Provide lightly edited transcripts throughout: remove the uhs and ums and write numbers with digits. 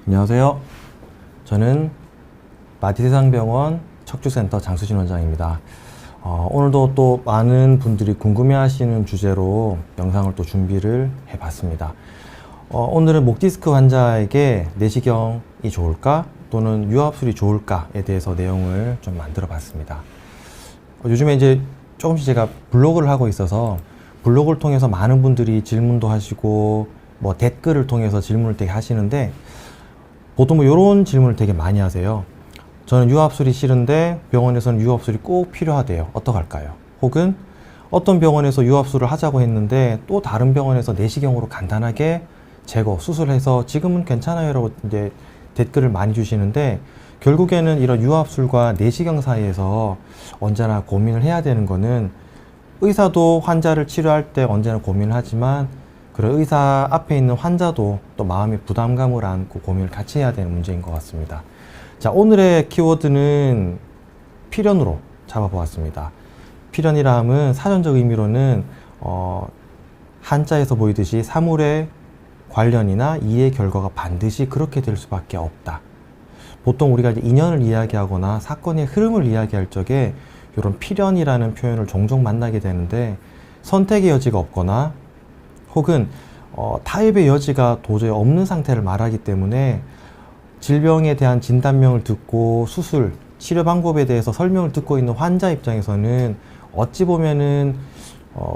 안녕하세요. 저는 마디세상병원 척추센터 장수진 원장입니다. 오늘도 또 많은 분들이 궁금해하시는 주제로 영상을 또 준비를 해봤습니다. 오늘은 목 디스크 환자에게 내시경이 좋을까 또는 유압술이 좋을까에 대해서 내용을 좀 만들어 봤습니다. 요즘에 이제 조금씩 제가 블로그를 하고 있어서 블로그를 통해서 많은 분들이 질문도 하시고 뭐 댓글을 통해서 질문을 되게 하시는데 보통 뭐 이런 질문을 되게 많이 하세요. 저는 유압술이 싫은데 병원에서는 유압술이 꼭 필요하대요. 어떡할까요? 혹은 어떤 병원에서 유압술을 하자고 했는데 또 다른 병원에서 내시경으로 간단하게 제거, 수술해서 지금은 괜찮아요 라고 이제 댓글을 많이 주시는데 결국에는 이런 유압술과 내시경 사이에서 언제나 고민을 해야 되는 거는 의사도 환자를 치료할 때 언제나 고민을 하지만 그런 의사 앞에 있는 환자도 또 마음의 부담감을 안고 고민을 같이 해야 되는 문제인 것 같습니다. 자, 오늘의 키워드는 필연으로 잡아보았습니다. 필연이라 함은 사전적 의미로는 한자에서 보이듯이 사물의 관련이나 이해 결과가 반드시 그렇게 될 수밖에 없다. 보통 우리가 이제 인연을 이야기하거나 사건의 흐름을 이야기할 적에 이런 필연이라는 표현을 종종 만나게 되는데 선택의 여지가 없거나 혹은 타협의 여지가 도저히 없는 상태를 말하기 때문에 질병에 대한 진단명을 듣고 수술, 치료 방법에 대해서 설명을 듣고 있는 환자 입장에서는 어찌 보면은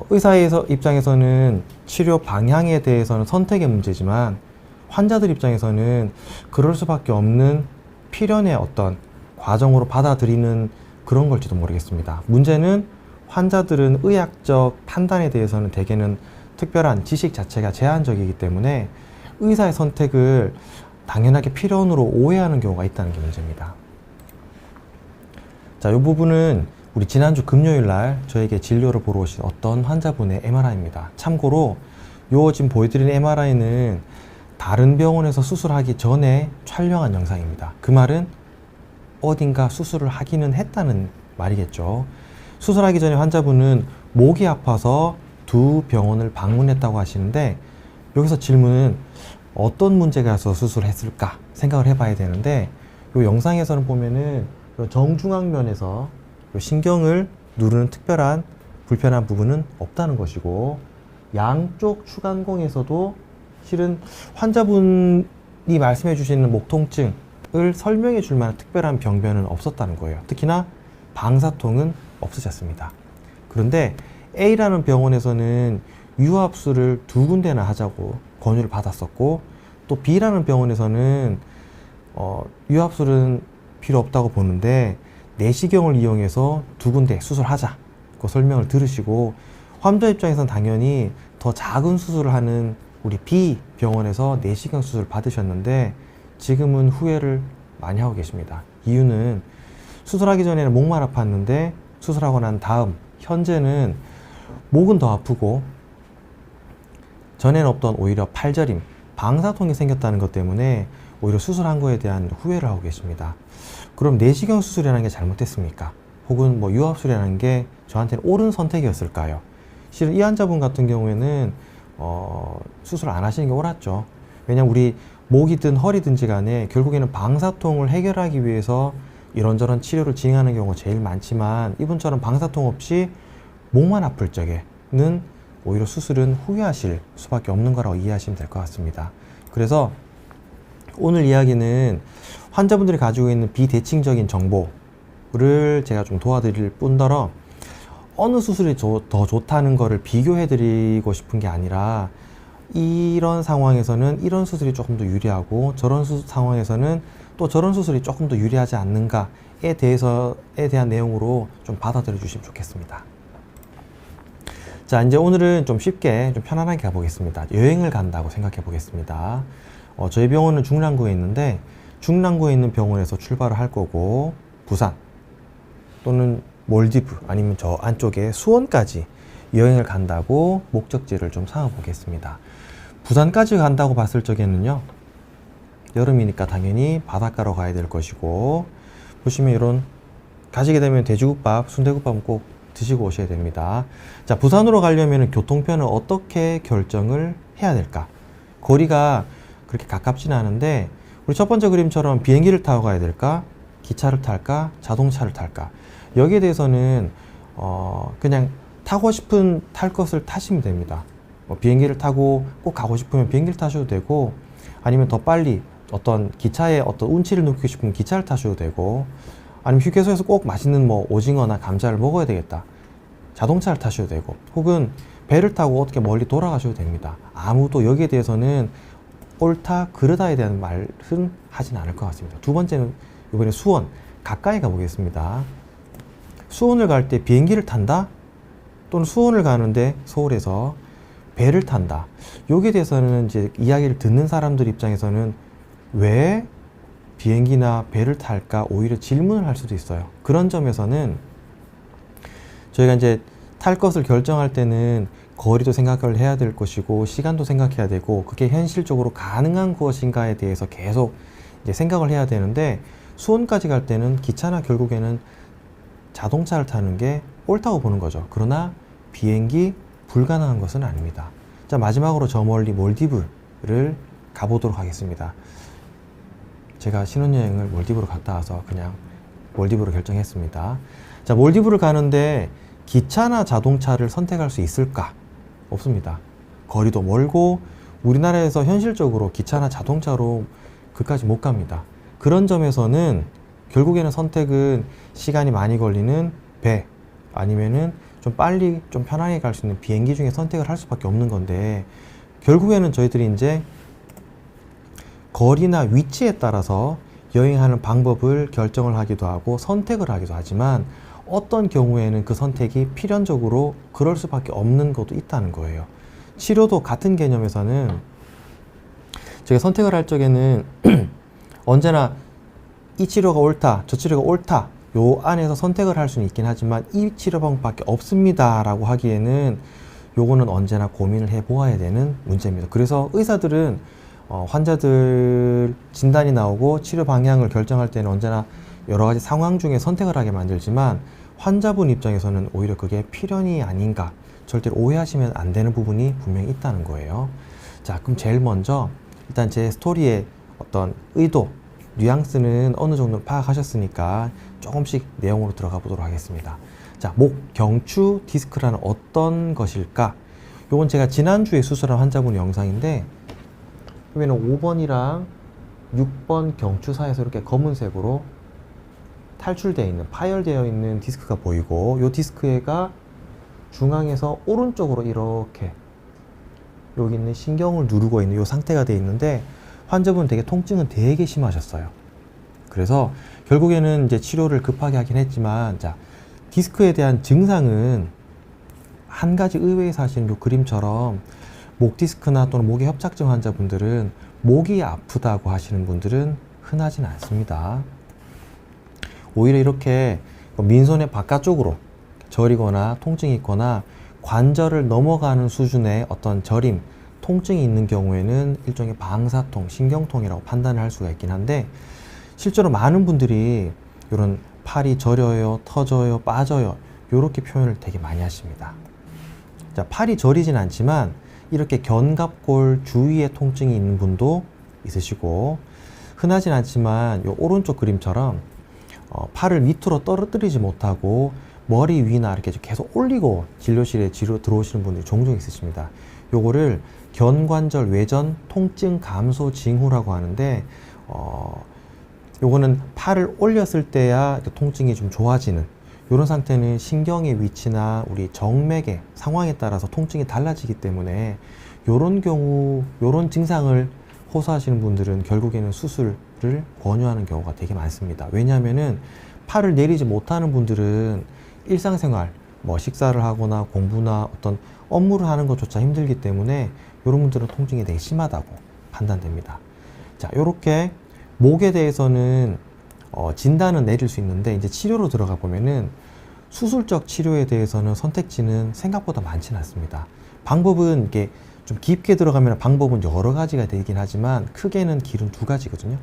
의사의 입장에서는 치료 방향에 대해서는 선택의 문제지만 환자들 입장에서는 그럴 수밖에 없는 필연의 어떤 과정으로 받아들이는 그런 걸지도 모르겠습니다. 문제는 환자들은 의학적 판단에 대해서는 대개는 특별한 지식 자체가 제한적이기 때문에 의사의 선택을 당연하게 필연으로 오해하는 경우가 있다는 게 문제입니다. 자, 이 부분은 우리 지난주 금요일 날 저에게 진료를 보러 오신 어떤 환자분의 MRI입니다. 참고로 요 지금 보여드린 MRI는 다른 병원에서 수술하기 전에 촬영한 영상입니다. 그 말은 어딘가 수술을 하기는 했다는 말이겠죠. 수술하기 전에 환자분은 목이 아파서 두 병원을 방문했다고 하시는데 여기서 질문은 어떤 문제가 있어서 수술을 했을까 생각을 해봐야 되는데 이 영상에서는 보면은 정중앙면에서 신경을 누르는 특별한 불편한 부분은 없다는 것이고 양쪽 추간공에서도 실은 환자분이 말씀해 주시는 목 통증을 설명해 줄 만한 특별한 병변은 없었다는 거예요. 특히나 방사통은 없으셨습니다. 그런데 A라는 병원에서는 유압술을 2군데나 하자고 권유를 받았었고 또 B라는 병원에서는 유압술은 필요 없다고 보는데 내시경을 이용해서 2군데 수술하자 그 설명을 들으시고 환자 입장에서는 당연히 더 작은 수술을 하는 우리 B 병원에서 내시경 수술을 받으셨는데 지금은 후회를 많이 하고 계십니다. 이유는 수술하기 전에는 목만 아팠는데 수술하고 난 다음 현재는 목은 더 아프고 전에는 없던 오히려 팔저림, 방사통이 생겼다는 것 때문에 오히려 수술한 거에 대한 후회를 하고 계십니다. 그럼 내시경 수술이라는 게 잘못됐습니까? 혹은 뭐 유압술이라는 게 저한테는 옳은 선택이었을까요? 실은 이 환자분 같은 경우에는 수술 안 하시는 게 옳았죠. 왜냐면 우리 목이든 허리든지 간에 결국에는 방사통을 해결하기 위해서 이런저런 치료를 진행하는 경우가 제일 많지만 이분처럼 방사통 없이 목만 아플 적에는 오히려 수술은 후회하실 수밖에 없는 거라고 이해하시면 될 것 같습니다. 그래서 오늘 이야기는 환자분들이 가지고 있는 비대칭적인 정보를 제가 좀 도와드릴 뿐더러 어느 수술이 더 좋다는 거를 비교해 드리고 싶은 게 아니라 이런 상황에서는 이런 수술이 조금 더 유리하고 저런 상황에서는 또 저런 수술이 조금 더 유리하지 않는가에 대한 내용으로 좀 받아들여 주시면 좋겠습니다. 자, 이제 오늘은 좀 쉽게 좀 편안하게 가보겠습니다. 여행을 간다고 생각해 보겠습니다. 저희 병원은 중랑구에 있는데 중랑구에 있는 병원에서 출발을 할 거고 부산 또는 몰디브 아니면 저 안쪽에 수원까지 여행을 간다고 목적지를 좀 삼아 보겠습니다. 부산까지 간다고 봤을 적에는요, 여름이니까 당연히 바닷가로 가야 될 것이고 보시면 이런 가시게 되면 돼지국밥, 순대국밥은 꼭 드시고 오셔야 됩니다. 자, 부산으로 가려면 교통편을 어떻게 결정을 해야 될까? 거리가 그렇게 가깝지는 않은데 우리 첫 번째 그림처럼 비행기를 타고 가야 될까? 기차를 탈까? 자동차를 탈까? 여기에 대해서는 그냥 타고 싶은 탈 것을 타시면 됩니다. 뭐 비행기를 타고 꼭 가고 싶으면 비행기를 타셔도 되고, 아니면 더 빨리 어떤 기차의 어떤 운치를 느끼고 싶으면 기차를 타셔도 되고, 아니면 휴게소에서 꼭 맛있는 뭐 오징어나 감자를 먹어야 되겠다, 자동차를 타셔도 되고, 혹은 배를 타고 어떻게 멀리 돌아가셔도 됩니다. 아무도 여기에 대해서는 옳다 그르다에 대한 말은 하진 않을 것 같습니다. 두 번째는 이번에 수원 가까이 가보겠습니다. 수원을 갈 때 비행기를 탄다, 또는 수원을 가는데 서울에서 배를 탄다, 여기에 대해서는 이제 이야기를 듣는 사람들 입장에서는 왜 비행기나 배를 탈까 오히려 질문을 할 수도 있어요. 그런 점에서는 저희가 이제 탈 것을 결정할 때는 거리도 생각을 해야 될 것이고, 시간도 생각해야 되고, 그게 현실적으로 가능한 것인가에 대해서 계속 이제 생각을 해야 되는데, 수원까지 갈 때는 기차나 결국에는 자동차를 타는 게 옳다고 보는 거죠. 그러나 비행기 불가능한 것은 아닙니다. 자, 마지막으로 저 멀리 몰디브를 가보도록 하겠습니다. 제가 신혼여행을 몰디브로 갔다 와서 그냥 몰디브로 결정했습니다. 자, 몰디브를 가는데 기차나 자동차를 선택할 수 있을까? 없습니다. 거리도 멀고 우리나라에서 현실적으로 기차나 자동차로 그까지 못 갑니다. 그런 점에서는 결국에는 선택은 시간이 많이 걸리는 배, 아니면은 좀 빨리 좀 편하게 갈 수 있는 비행기 중에 선택을 할 수밖에 없는 건데, 결국에는 저희들이 이제 거리나 위치에 따라서 여행하는 방법을 결정을 하기도 하고 선택을 하기도 하지만, 어떤 경우에는 그 선택이 필연적으로 그럴 수밖에 없는 것도 있다는 거예요. 치료도 같은 개념에서는 제가 선택을 할 적에는 언제나 이 치료가 옳다, 저 치료가 옳다, 요 안에서 선택을 할 수는 있긴 하지만 이 치료 방법밖에 없습니다 라고 하기에는 요거는 언제나 고민을 해 보아야 되는 문제입니다. 그래서 의사들은 환자들 진단이 나오고 치료 방향을 결정할 때는 언제나 여러 가지 상황 중에 선택을 하게 만들지만, 환자분 입장에서는 오히려 그게 필연이 아닌가, 절대로 오해하시면 안 되는 부분이 분명히 있다는 거예요. 자, 그럼 제일 먼저 일단 제 스토리의 어떤 의도, 뉘앙스는 어느 정도 파악하셨으니까 조금씩 내용으로 들어가 보도록 하겠습니다. 자, 목 경추 디스크라는 어떤 것일까? 요건 제가 지난주에 수술한 환자분 영상인데, 여기는 5번이랑 6번 경추 사이에서 이렇게 검은색으로 탈출되어 있는, 파열되어 있는 디스크가 보이고, 요 디스크가 중앙에서 오른쪽으로 이렇게 여기 있는 신경을 누르고 있는 요 상태가 되어 있는데, 환자분은 되게 통증은 되게 심하셨어요. 그래서 결국에는 이제 치료를 급하게 하긴 했지만, 자, 디스크에 대한 증상은 한 가지 의외에서 하시는 요 그림처럼 목 디스크나 또는 목의 협착증 환자분들은 목이 아프다고 하시는 분들은 흔하진 않습니다. 오히려 이렇게 민손의 바깥쪽으로 저리거나 통증이 있거나 관절을 넘어가는 수준의 어떤 저림, 통증이 있는 경우에는 일종의 방사통, 신경통이라고 판단을 할 수가 있긴 한데, 실제로 많은 분들이 이런 팔이 저려요, 터져요, 빠져요, 이렇게 표현을 되게 많이 하십니다. 자, 팔이 저리진 않지만 이렇게 견갑골 주위에 통증이 있는 분도 있으시고, 흔하진 않지만 이 오른쪽 그림처럼 팔을 밑으로 떨어뜨리지 못하고 머리 위나 이렇게 계속 올리고 진료실에 들어오시는 분들이 종종 있으십니다. 요거를 견관절 외전 통증 감소 징후라고 하는데, 요거는 팔을 올렸을 때야 통증이 좀 좋아지는, 이런 상태는 신경의 위치나 우리 정맥의 상황에 따라서 통증이 달라지기 때문에, 요런 경우, 요런 증상을 호소하시는 분들은 결국에는 수술을 권유하는 경우가 되게 많습니다. 왜냐하면은 팔을 내리지 못하는 분들은 일상생활, 뭐 식사를 하거나 공부나 어떤 업무를 하는 것조차 힘들기 때문에 이런 분들은 통증이 되게 심하다고 판단됩니다. 자, 요렇게 목에 대해서는 진단은 내릴 수 있는데, 이제 치료로 들어가 보면은 수술적 치료에 대해서는 선택지는 생각보다 많지는 않습니다. 방법은 이게 좀 깊게 들어가면 방법은 여러 가지가 되긴 하지만 크게는 길은 두 가지거든요.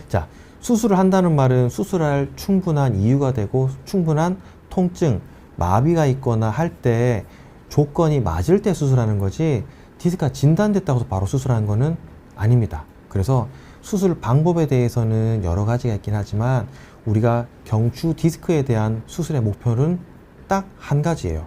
자, 수술을 한다는 말은 수술할 충분한 이유가 되고 충분한 통증, 마비가 있거나 할 때 조건이 맞을 때 수술하는 거지, 디스크가 진단됐다고 해서 바로 수술하는 거는 아닙니다. 그래서 수술 방법에 대해서는 여러 가지가 있긴 하지만 우리가 경추 디스크에 대한 수술의 목표는 딱 한 가지예요.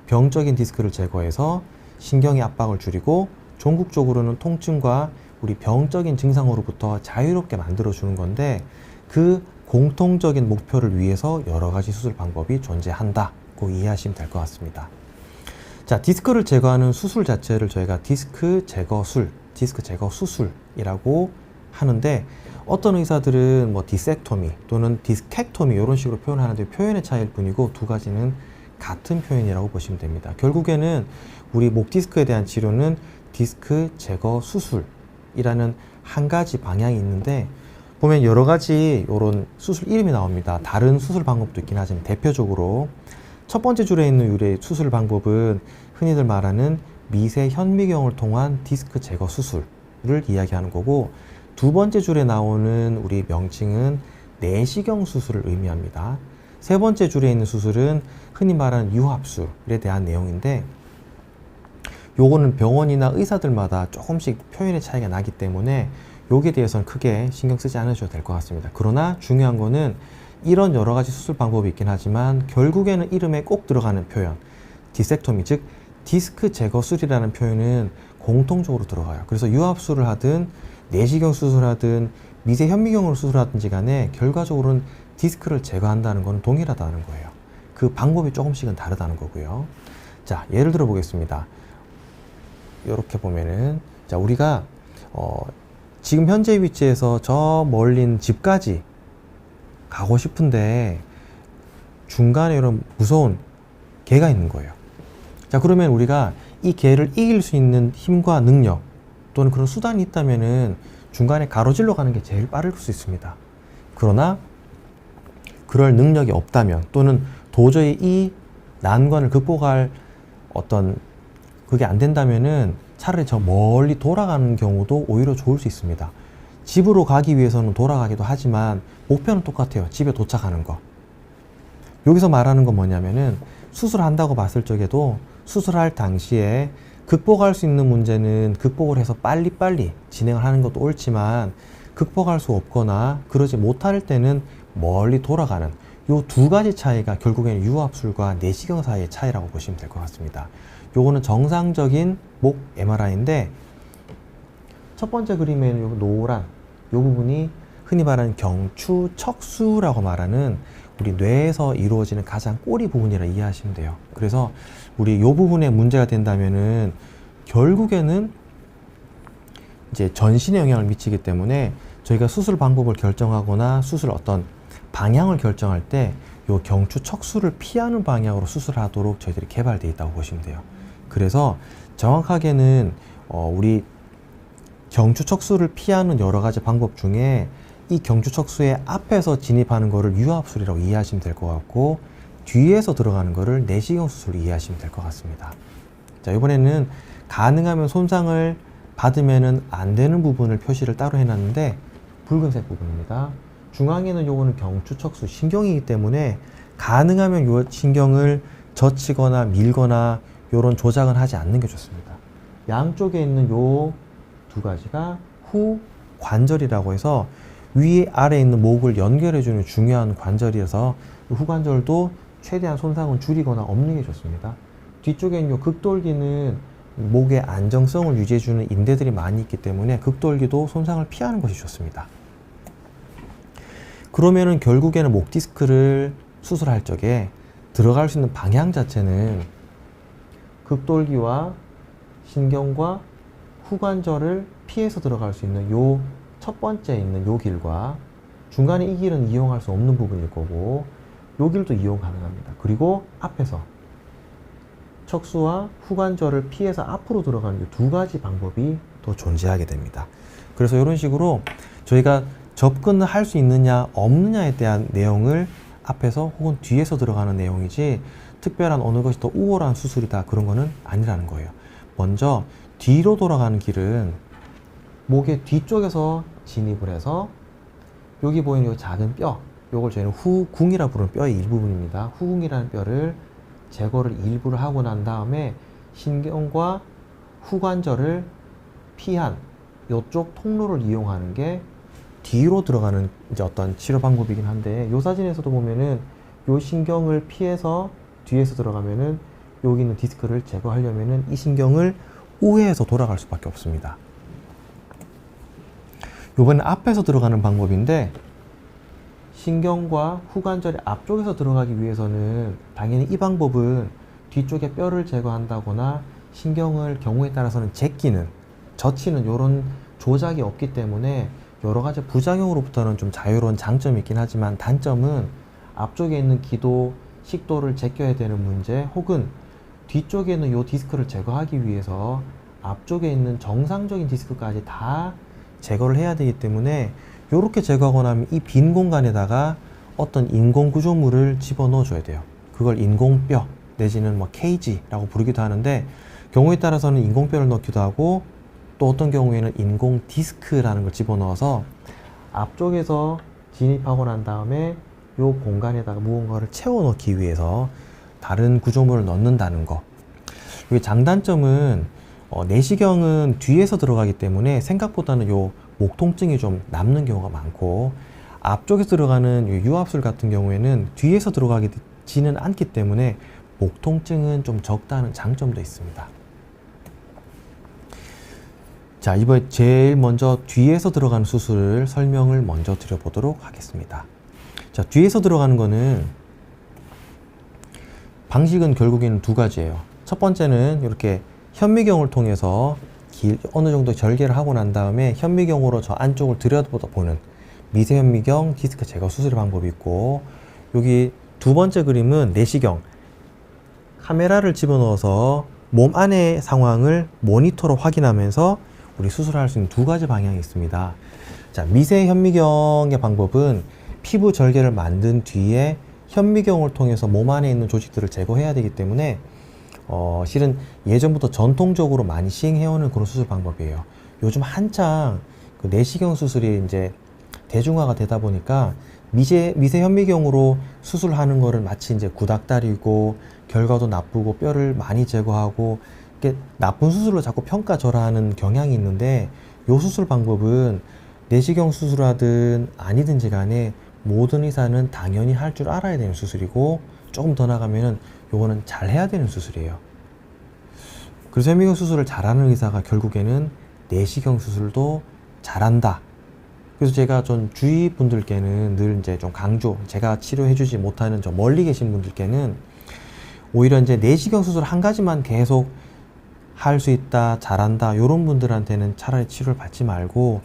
병적인 디스크를 제거해서 신경의 압박을 줄이고 종국적으로는 통증과 우리 병적인 증상으로부터 자유롭게 만들어주는 건데, 그 공통적인 목표를 위해서 여러 가지 수술 방법이 존재한다고 이해하시면 될 것 같습니다. 자, 디스크를 제거하는 수술 자체를 저희가 디스크 제거술, 디스크 제거 수술이라고 하는데, 어떤 의사들은 뭐 디섹토미 또는 디스펙토미 이런 식으로 표현하는데 표현의 차이일 뿐이고 두 가지는 같은 표현이라고 보시면 됩니다. 결국에는 우리 목 디스크에 대한 치료는 디스크 제거 수술이라는 한 가지 방향이 있는데, 보면 여러 가지 이런 수술 이름이 나옵니다. 다른 수술 방법도 있긴 하지만 대표적으로 첫 번째 줄에 있는 유래 수술 방법은 흔히들 말하는 미세 현미경을 통한 디스크 제거 수술을 이야기하는 거고, 두 번째 줄에 나오는 우리 명칭은 내시경 수술을 의미합니다. 세 번째 줄에 있는 수술은 흔히 말하는 유합술에 대한 내용인데, 요거는 병원이나 의사들마다 조금씩 표현의 차이가 나기 때문에 여기에 대해서는 크게 신경 쓰지 않으셔도 될 것 같습니다. 그러나 중요한 거는 이런 여러 가지 수술 방법이 있긴 하지만 결국에는 이름에 꼭 들어가는 표현, 디섹토미, 즉 디스크 제거술이라는 표현은 공통적으로 들어가요. 그래서 유합술을 하든 내시경 수술하든 미세 현미경으로 수술하든지 간에 결과적으로는 디스크를 제거한다는 건 동일하다는 거예요. 그 방법이 조금씩은 다르다는 거고요. 자, 예를 들어 보겠습니다. 이렇게 보면은, 자, 우리가 지금 현재 위치에서 저 멀린 집까지 가고 싶은데 중간에 이런 무서운 개가 있는 거예요. 자, 그러면 우리가 이 개를 이길 수 있는 힘과 능력 또는 그런 수단이 있다면은 중간에 가로질러 가는 게 제일 빠를 수 있습니다. 그러나 그럴 능력이 없다면 또는 도저히 이 난관을 극복할 어떤 그게 안 된다면은 차라리 저 멀리 돌아가는 경우도 오히려 좋을 수 있습니다. 집으로 가기 위해서는 돌아가기도 하지만 목표는 똑같아요. 집에 도착하는 거. 여기서 말하는 건 뭐냐면은 수술한다고 봤을 적에도 수술할 당시에 극복할 수 있는 문제는 극복을 해서 빨리빨리 진행을 하는 것도 옳지만, 극복할 수 없거나 그러지 못할 때는 멀리 돌아가는 요 두 가지 차이가 결국에는 유합술과 내시경 사이의 차이라고 보시면 될 것 같습니다. 요거는 정상적인 목 MRI인데, 첫 번째 그림에는 요 노란 요 부분이 흔히 말하는 경추 척수라고 말하는 우리 뇌에서 이루어지는 가장 꼬리 부분이라 이해하시면 돼요. 그래서 우리 요 부분에 문제가 된다면은 결국에는 이제 전신에 영향을 미치기 때문에 저희가 수술 방법을 결정하거나 수술 어떤 방향을 결정할 때 요 경추 척수를 피하는 방향으로 수술하도록 저희들이 개발되어 있다고 보시면 돼요. 그래서 정확하게는 우리 경추 척수를 피하는 여러 가지 방법 중에 이 경추 척수의 앞에서 진입하는 거를 유합술이라고 이해하시면 될 것 같고, 뒤에서 들어가는 거를 내시경 수술로 이해하시면 될 것 같습니다. 자, 이번에는 가능하면 손상을 받으면은 안 되는 부분을 표시를 따로 해놨는데, 붉은색 부분입니다. 중앙에는 요거는 경추 척수 신경이기 때문에 가능하면 요 신경을 젖히거나 밀거나 요런 조작은 하지 않는 게 좋습니다. 양쪽에 있는 요 두 가지가 후 관절이라고 해서 위 아래에 있는 목을 연결해주는 중요한 관절이어서 후관절도 최대한 손상은 줄이거나 없는 게 좋습니다. 뒤쪽에 있는 요 극돌기는 목의 안정성을 유지해주는 인대들이 많이 있기 때문에 극돌기도 손상을 피하는 것이 좋습니다. 그러면은 결국에는 목 디스크를 수술할 적에 들어갈 수 있는 방향 자체는 극돌기와 신경과 후관절을 피해서 들어갈 수 있는 요 첫 번째 있는 요 길과 중간에 이 길은 이용할 수 없는 부분일 거고, 요 길도 이용 가능합니다. 그리고 앞에서 척수와 후관절을 피해서 앞으로 들어가는 이 두 가지 방법이 더 존재하게 됩니다. 그래서 이런 식으로 저희가 접근을 할 수 있느냐 없느냐에 대한 내용을 앞에서 혹은 뒤에서 들어가는 내용이지 특별한 어느 것이 더 우월한 수술이다 그런 거는 아니라는 거예요. 먼저 뒤로 돌아가는 길은 목의 뒤쪽에서 진입을 해서 여기 보이는 이 작은 뼈, 요걸 저희는 후궁이라 부르는 뼈의 일부분입니다. 후궁이라는 뼈를 제거를 일부를 하고 난 다음에 신경과 후관절을 피한 이쪽 통로를 이용하는 게 뒤로 들어가는 이제 어떤 치료 방법이긴 한데, 이 사진에서도 보면은 이 신경을 피해서 뒤에서 들어가면은 여기 있는 디스크를 제거하려면은 이 신경을 우회해서 돌아갈 수밖에 없습니다. 이번엔 앞에서 들어가는 방법인데, 신경과 후관절의 앞쪽에서 들어가기 위해서는 당연히 이 방법은 뒤쪽에 뼈를 제거한다거나 신경을 경우에 따라서는 제끼는, 젖히는 이런 조작이 없기 때문에 여러 가지 부작용으로부터는 좀 자유로운 장점이 있긴 하지만, 단점은 앞쪽에 있는 기도, 식도를 제껴야 되는 문제, 혹은 뒤쪽에 있는 이 디스크를 제거하기 위해서 앞쪽에 있는 정상적인 디스크까지 다 제거를 해야 되기 때문에, 이렇게 제거하고 나면 이 빈 공간에다가 어떤 인공 구조물을 집어넣어 줘야 돼요. 그걸 인공뼈 내지는 뭐 케이지라고 부르기도 하는데, 경우에 따라서는 인공뼈를 넣기도 하고, 또 어떤 경우에는 인공 디스크라는 걸 집어넣어서 앞쪽에서 진입하고 난 다음에 이 공간에다가 무언가를 채워 넣기 위해서 다른 구조물을 넣는다는 거. 여기 장단점은 내시경은 뒤에서 들어가기 때문에 생각보다는 요 목 통증이 좀 남는 경우가 많고, 앞쪽에서 들어가는 유압술 같은 경우에는 뒤에서 들어가지는 않기 때문에 목 통증은 좀 적다는 장점도 있습니다. 자, 이번에 제일 먼저 뒤에서 들어가는 수술을 설명을 먼저 드려보도록 하겠습니다. 자, 뒤에서 들어가는 거는 방식은 결국에는 두 가지예요. 첫 번째는 이렇게 현미경을 통해서 어느 정도 절개를 하고 난 다음에 현미경으로 저 안쪽을 들여다보는 미세현미경 디스크 제거 수술 방법이 있고, 여기 두 번째 그림은 내시경, 카메라를 집어넣어서 몸 안의 상황을 모니터로 확인하면서 우리 수술할 수 있는 두 가지 방향이 있습니다. 자, 미세현미경의 방법은 피부 절개를 만든 뒤에 현미경을 통해서 몸 안에 있는 조직들을 제거해야 되기 때문에 실은 예전부터 전통적으로 많이 시행해오는 그런 수술 방법이에요. 요즘 한창 그 내시경 수술이 이제 대중화가 되다 보니까 미세 현미경으로 수술하는 거를 마치 이제 구닥다리고 결과도 나쁘고 뼈를 많이 제거하고 이렇게 나쁜 수술로 자꾸 평가절하하는 경향이 있는데, 요 수술 방법은 내시경 수술하든 아니든지 간에 모든 의사는 당연히 할 줄 알아야 되는 수술이고, 조금 더 나가면은 요거는 잘 해야 되는 수술이에요. 그래서 현미경 수술을 잘하는 의사가 결국에는 내시경 수술도 잘한다. 그래서 제가 전 주위 분들께는 늘 이제 좀 강조, 제가 치료해주지 못하는 저 멀리 계신 분들께는 오히려 이제 내시경 수술 한 가지만 계속 할 수 있다, 잘한다, 이런 분들한테는 차라리 치료를 받지 말고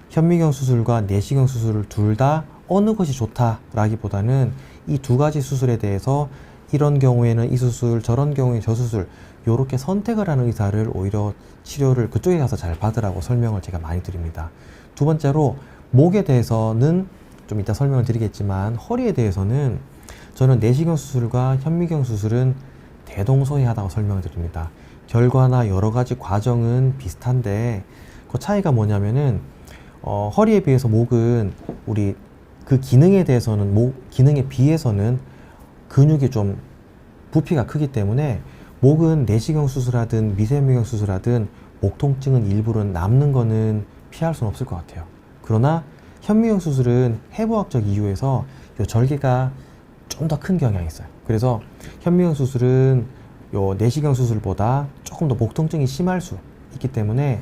현미경 수술과 내시경 수술을 둘 다 어느 것이 좋다라기보다는 이 두 가지 수술에 대해서 이런 경우에는 이 수술, 저런 경우에 저 수술, 요렇게 선택을 하는 의사를 오히려 치료를 그쪽에 가서 잘 받으라고 설명을 제가 많이 드립니다. 두 번째로 목에 대해서는 좀 이따 설명을 드리겠지만, 허리에 대해서는 저는 내시경 수술과 현미경 수술은 대동소이하다고 설명을 드립니다. 결과나 여러 가지 과정은 비슷한데, 그 차이가 뭐냐면은 허리에 비해서 목은 우리 그 기능에 대해서는 기능에 비해서는 근육이 좀 부피가 크기 때문에 목은 내시경 수술하든 미세현미경 수술하든 목 통증은 일부는 남는 거는 피할 수는 없을 것 같아요. 그러나 현미경 수술은 해부학적 이유에서 요 절개가 좀 더 큰 경향이 있어요. 그래서 현미경 수술은 요 내시경 수술보다 조금 더 목 통증이 심할 수 있기 때문에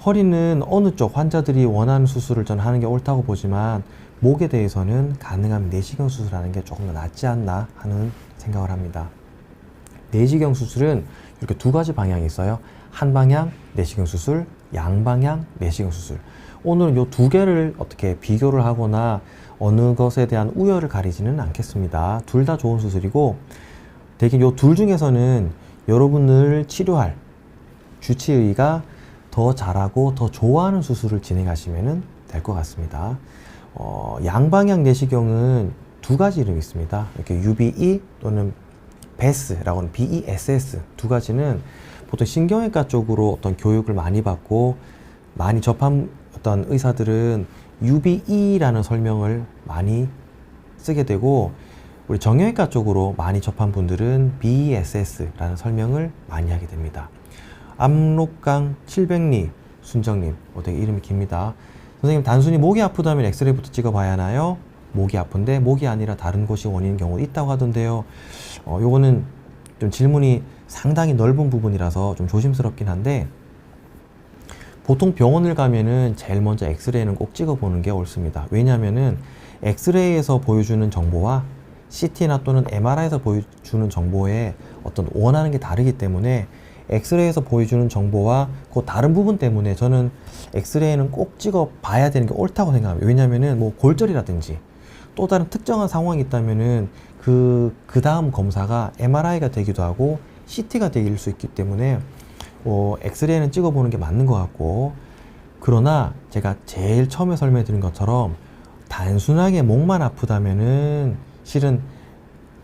허리는 어느 쪽 환자들이 원하는 수술을 저는 하는 게 옳다고 보지만, 목에 대해서는 가능하면 내시경 수술하는 게 조금 더 낫지 않나 하는 생각을 합니다. 내시경 수술은 이렇게 두 가지 방향이 있어요. 한 방향 내시경 수술, 양방향 내시경 수술. 오늘은 이 두 개를 어떻게 비교를 하거나 어느 것에 대한 우열을 가리지는 않겠습니다. 둘 다 좋은 수술이고, 대개 이 둘 중에서는 여러분을 치료할 주치의가 더 잘하고 더 좋아하는 수술을 진행하시면 될 것 같습니다. 양방향 내시경은 두 가지 이름이 있습니다. 이렇게 UBE 또는 BESS라고 하는 BESS 두 가지는 보통 신경외과 쪽으로 어떤 교육을 많이 받고 많이 접한 어떤 의사들은 UBE라는 설명을 많이 쓰게 되고, 우리 정형외과 쪽으로 많이 접한 분들은 BESS라는 설명을 많이 하게 됩니다. 압록강 700리 순정님, 되게 이름이 깁니다. 선생님, 단순히 목이 아프다면 엑스레이부터 찍어봐야 하나요? 목이 아픈데 목이 아니라 다른 곳이 원인인 경우도 있다고 하던데요. 요거는 좀 질문이 상당히 넓은 부분이라서 좀 조심스럽긴 한데, 보통 병원을 가면은 제일 먼저 엑스레이는 꼭 찍어보는 게 옳습니다. 왜냐하면은 엑스레이에서 보여주는 정보와 CT나 또는 MRI에서 보여주는 정보에 어떤 원하는 게 다르기 때문에 엑스레이에서 보여주는 정보와 그 다른 부분 때문에 저는 엑스레이는 꼭 찍어 봐야 되는 게 옳다고 생각합니다. 왜냐면은 뭐 골절이라든지 또 다른 특정한 상황이 있다면은 그 다음 검사가 MRI가 되기도 하고 CT가 될 수 있기 때문에 엑스레이는 찍어보는 게 맞는 것 같고, 그러나 제가 제일 처음에 설명드린 것처럼 단순하게 목만 아프다면은 실은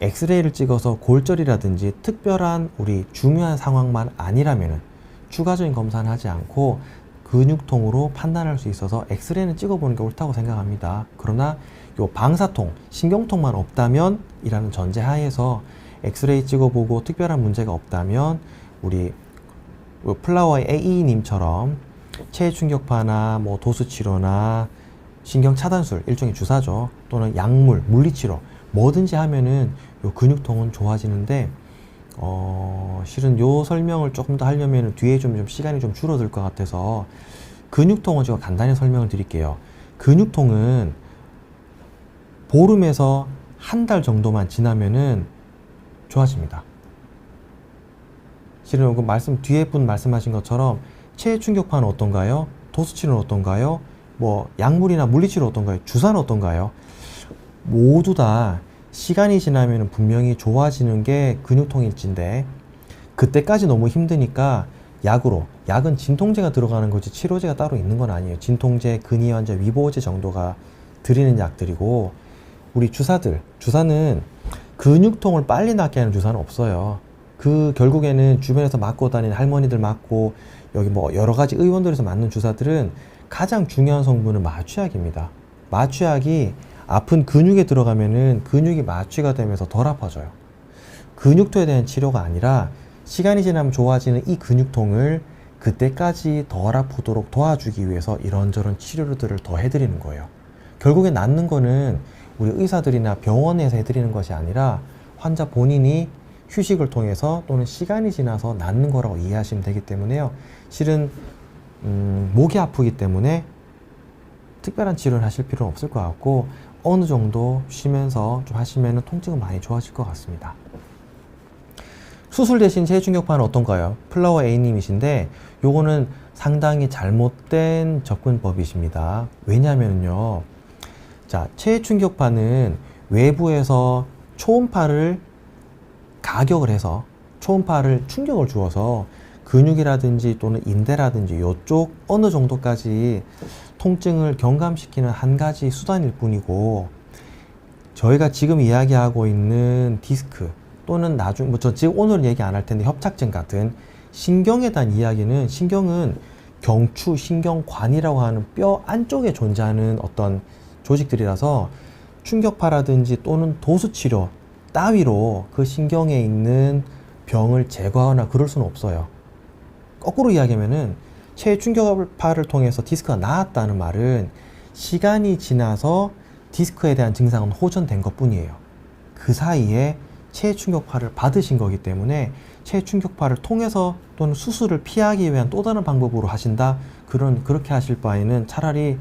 엑스레이를 찍어서 골절이라든지 특별한 우리 중요한 상황만 아니라면은 추가적인 검사는 하지 않고 근육통으로 판단할 수 있어서 엑스레이는 찍어보는 게 옳다고 생각합니다. 그러나 요 방사통, 신경통만 없다면 이라는 전제 하에서 엑스레이 찍어보고 특별한 문제가 없다면 우리 플라워의 A님처럼 체해 충격파나 뭐 도수 치료나 신경 차단술, 일종의 주사죠, 또는 약물, 물리치료 뭐든지 하면은 요 근육통은 좋아지는데, 실은 요 설명을 조금 더 하려면 뒤에 좀 시간이 좀 줄어들 것 같아서 근육통은 제가 간단히 설명을 드릴게요. 근육통은 보름에서 한 달 정도만 지나면은 좋아집니다. 실은 뒤에 분 말씀하신 것처럼 체해 충격파는 어떤가요? 도수치료는 어떤가요? 뭐 약물이나 물리치료 어떤가요? 주사는 어떤가요? 모두 다 시간이 지나면 분명히 좋아지는 게 근육통일진데, 그때까지 너무 힘드니까 약은 진통제가 들어가는 거지 치료제가 따로 있는 건 아니에요. 진통제, 근이완제, 위보제 정도가 드리는 약들이고, 우리 주사는 근육통을 빨리 낫게 하는 주사는 없어요. 결국에는 주변에서 맞고 다니는 할머니들 맞고 여기 뭐 여러 가지 의원들에서 맞는 주사들은 가장 중요한 성분은 마취약입니다. 마취약이 아픈 근육에 들어가면은 근육이 마취가 되면서 덜 아파져요. 근육통에 대한 치료가 아니라 시간이 지나면 좋아지는 이 근육통을 그때까지 덜 아프도록 도와주기 위해서 이런저런 치료들을 더 해드리는 거예요. 결국에 낫는 거는 우리 의사들이나 병원에서 해드리는 것이 아니라 환자 본인이 휴식을 통해서 또는 시간이 지나서 낫는 거라고 이해하시면 되기 때문에요. 실은 목이 아프기 때문에 특별한 치료를 하실 필요는 없을 것 같고, 어느 정도 쉬면서 좀 하시면 통증은 많이 좋아질 것 같습니다. 수술 대신 체해 충격파는 어떤가요? 플라워 A님이신데 요거는 상당히 잘못된 접근법이십니다. 왜냐하면요, 자, 체해 충격파는 외부에서 초음파를 가격을 해서 초음파를 충격을 주어서 근육이라든지 또는 인대라든지 이쪽 어느 정도까지 통증을 경감시키는 한 가지 수단일 뿐이고, 저희가 지금 이야기하고 있는 디스크 또는 지금 오늘은 얘기 안 할 텐데 협착증 같은 신경에 대한 이야기는, 신경은 경추, 신경관이라고 하는 뼈 안쪽에 존재하는 어떤 조직들이라서 충격파라든지 또는 도수치료 따위로 그 신경에 있는 병을 제거하거나 그럴 수는 없어요. 거꾸로 이야기하면은 체해 충격파를 통해서 디스크가 나았다는 말은 시간이 지나서 디스크에 대한 증상은 호전된 것 뿐이에요. 그 사이에 체해 충격파를 받으신 거기 때문에 체해 충격파를 통해서 또는 수술을 피하기 위한 또 다른 방법으로 하신다? 그렇게 하실 바에는 차라리